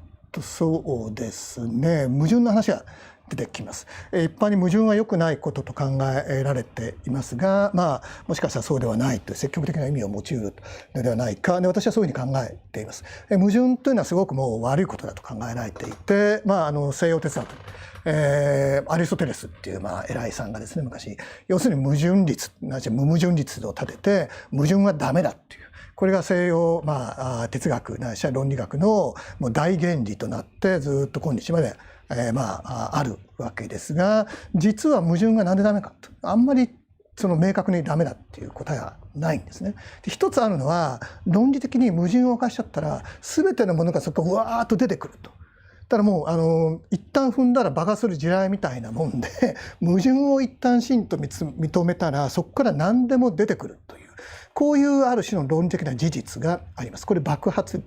そうですね、矛盾の話は出てきます。一般に矛盾は良くないことと考えられていますが、もしかしたらそうではないという積極的な意味を持ち得るのではないか、で私はそういうふうに考えています。矛盾というのはすごくもう悪いことだと考えられていて、西洋哲学、アリストテレスっていう偉いさんがですね、昔要するに矛盾律ないし無矛盾律を立てて矛盾はダメだっていう、これが西洋哲学ないしは論理学のもう大原理となってずっと今日まであるわけですが、実は矛盾がなんでダメかとあんまりその明確にダメだっていう答えはないんですね。で一つあるのは論理的に矛盾を犯しちゃったら全てのものがそこからうわーっと出てくると。ただもう一旦踏んだら爆発する地雷みたいなもんで矛盾を一旦真と認めたらそこから何でも出てくるという、こういうある種の論理的な事実があります。これ爆発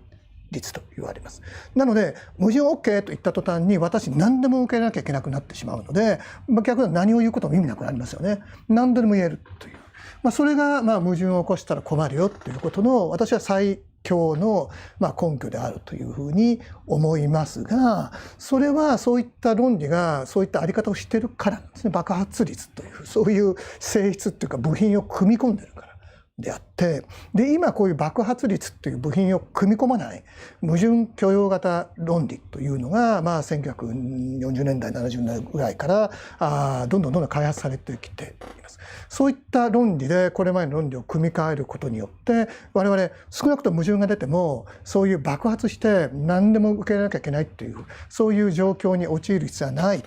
率と言われます。なので矛盾 OK と言った途端に私何でも受け入れなきゃいけなくなってしまうので、逆に何を言うことも意味なくなりますよね。何度でも言えるという、それが矛盾を起こしたら困るよということの私は最強の根拠であるというふうに思いますが、それはそういった論理がそういったあり方をしているからなんですね。爆発率というそういう性質っていうか部品を組み込んでるからであって、で今こういう爆発率という部品を組み込まない矛盾許容型論理というのが1940年代70年代ぐらいからどんどん開発されてきています。そういった論理でこれまでの論理を組み替えることによって我々少なくとも矛盾が出てもそういう爆発して何でも受け入れなきゃいけないというそういう状況に陥る必要はない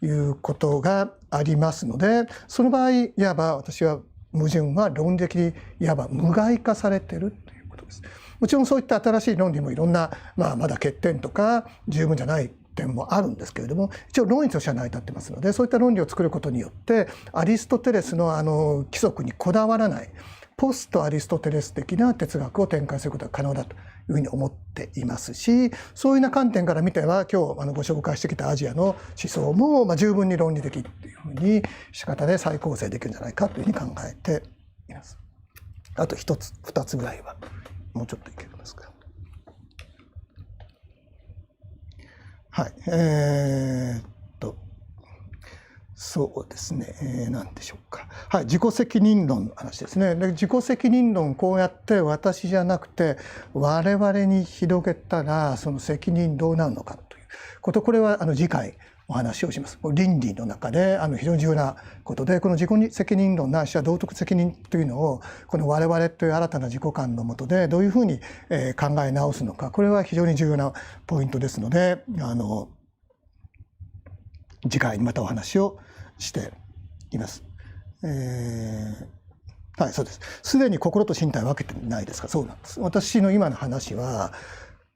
ということがありますので、その場合いわば私は矛盾は論理的にいわば無害化されているということです。もちろんそういった新しい論理もいろんな、まだ欠点とか十分じゃない点もあるんですけれども、一応論理としては成り立ってますので、そういった論理を作ることによってアリストテレスの規則にこだわらないポストアリストテレス的な哲学を展開することが可能だというふうに思っていますし、そういうような観点から見ては今日ご紹介してきたアジアの思想も十分に論理的っていうふうに仕方で再構成できるんじゃないかというふうに考えています。あと一つ二つぐらいはもうちょっといけますか。はい、そうですね、何でしょうか。はい、自己責任論の話ですね。で自己責任論こうやって私じゃなくて我々に広げたらその責任どうなるのかということ、これは次回お話をします。倫理の中で非常に重要なことで、この自己責任論ないしは道徳責任というのをこの我々という新たな自己観の下でどういうふうに考え直すのか、これは非常に重要なポイントですので、次回にまたお話をしています。はい、そうです。すでに心と身体分けてないですか。そうなんです。私の今の話は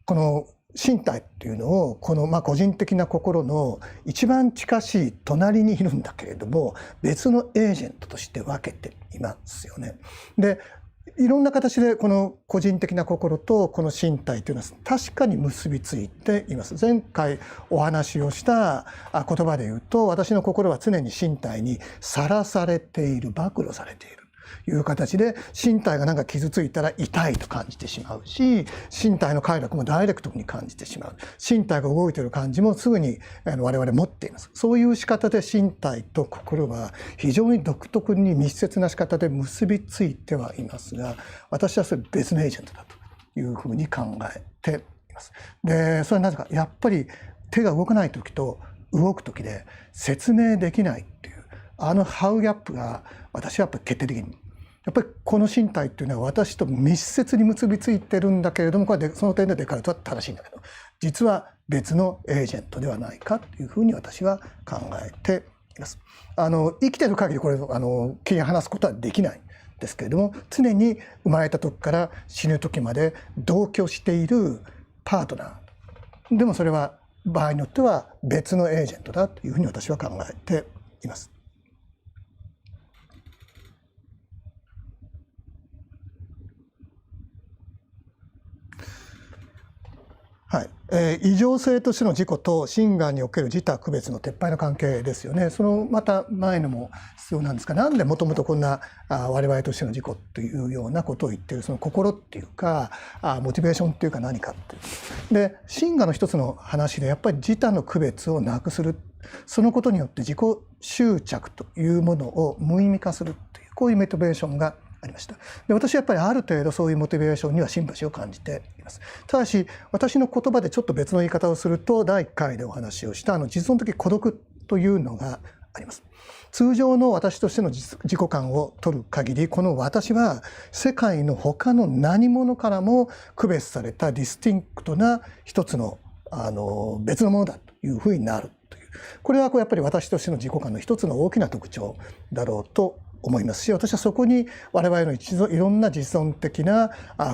この身体っていうのをこの個人的な心の一番近しい隣にいるんだけれども別のエージェントとして分けていますよね。でいろんな形でこの個人的な心とこの身体というのは確かに結びついています。前回お話をした言葉で言うと、私の心は常に身体にさらされている、暴露されているという形で、身体がなんか傷ついたら痛いと感じてしまうし、身体の快楽もダイレクトに感じてしまう。身体が動いている感じもすぐに我々持っています。そういう仕方で身体と心は非常に独特に密接な仕方で結びついてはいますが、私はそれ別のエージェントだというふうに考えています。で、それはなぜか、やっぱり手が動かない時と動く時で説明できないっていうハウギャップが私はやっぱり決定的にやっぱりこの身体っていうのは私と密接に結びついてるんだけれども、これその点でデカルトは正しいんだけど、実は別のエージェントではないかというふうに私は考えています。生きてる限りこれ切り離すことはできないんですけれども、常に生まれた時から死ぬ時まで同居しているパートナー、でもそれは場合によっては別のエージェントだというふうに私は考えています。はい、異常性としての自己と真がにおける自他区別の撤廃の関係ですよね。そのまた前のも必要なんですが、なんでもともとこんな我々としての自己というようなことを言っているその心っていうかモチベーションっていうか何かっていう。で真がの一つの話でやっぱり自他の区別をなくする。そのことによって自己執着というものを無意味化するというこういうモチベーションがありました。で、私はやっぱりある程度そういうモチベーションにはシンパシーを感じています。ただし私の言葉でちょっと別の言い方をすると第1回でお話をした実存的孤独というのがあります。通常の私としての自己感を取る限りこの私は世界の他の何者からも区別されたディスティンクトな一つの別のものだというふうになるという、これはやっぱり私としての自己感の一つの大きな特徴だろうと思いますし、私はそこに我々のいろんな実存的な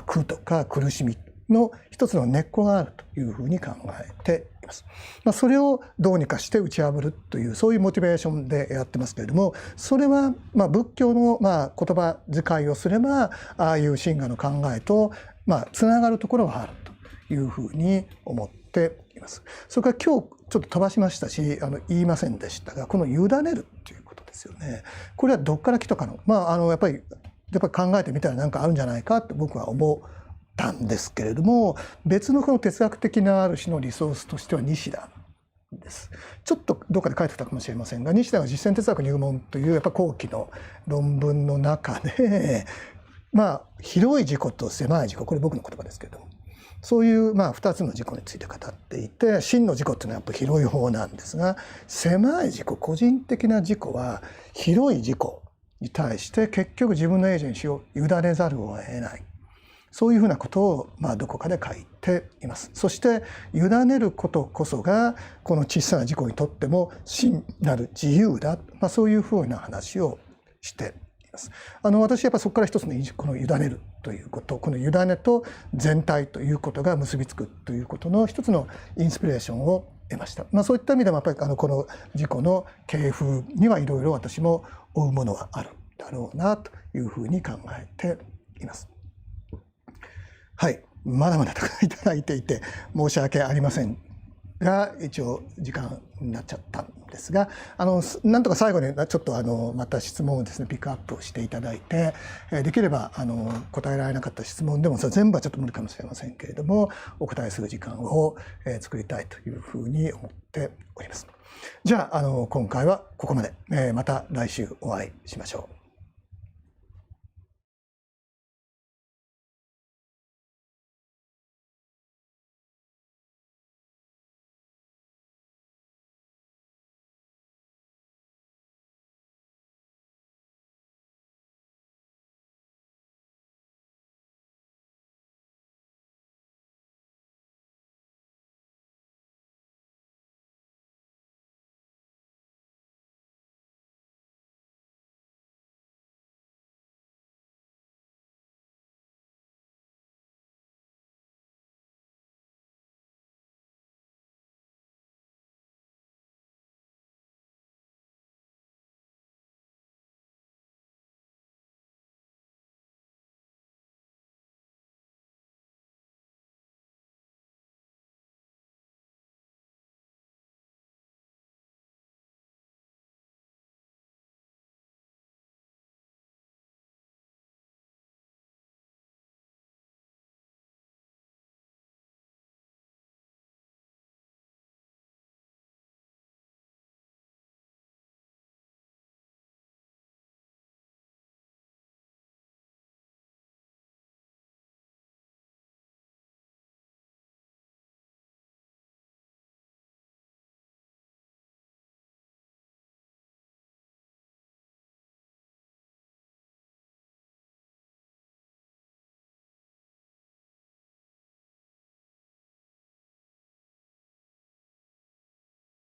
苦とか苦しみの一つの根っこがあるというふうに考えています。それをどうにかして打ち破るというそういうモチベーションでやってますけれども、それは仏教の言葉遣いをすればああいう真我の考えとつながるところがあるというふうに思っています。それから今日ちょっと飛ばしましたし言いませんでしたが、この委ねるということですよね。これはどっから来たかのやっぱり考えてみたら何かあるんじゃないかって僕は思ったんですけれども、別のこの哲学的なある種のリソースとしては西田です。ちょっとどっかで書いてたかもしれませんが、西田が実践哲学入門というやっぱ後期の論文の中で広い自己と狭い自己、これ僕の言葉ですけれども、そういう2つの自己について語っていて、真の自己っていうのはやっぱ広い方なんですが、狭い自己、個人的な自己は広い自己に対して結局自分のエージェンシーを委ねざるを得ない、そういうふうなことをどこかで書いています。そして委ねることこそがこの小さな自己にとっても真なる自由だ、そういうふうな話をしています。私はやっぱそこから一つのこの委ねるということ、この委ねと全体ということが結びつくということの一つのインスピレーションを得ました。そういった意味でもやっぱりこの自己の系譜にはいろいろ私も追うものはあるだろうなというふうに考えています。はい、まだまだたくさんいただいていて申し訳ありませんが、一応時間になっちゃったんですが、なんとか最後にちょっとまた質問をですねピックアップをしていただいて、できれば答えられなかった質問でもそれ全部はちょっと無理かもしれませんけれどもお答えする時間を作りたいというふうに思っております。じゃあ今回はここまで。また来週お会いしましょう。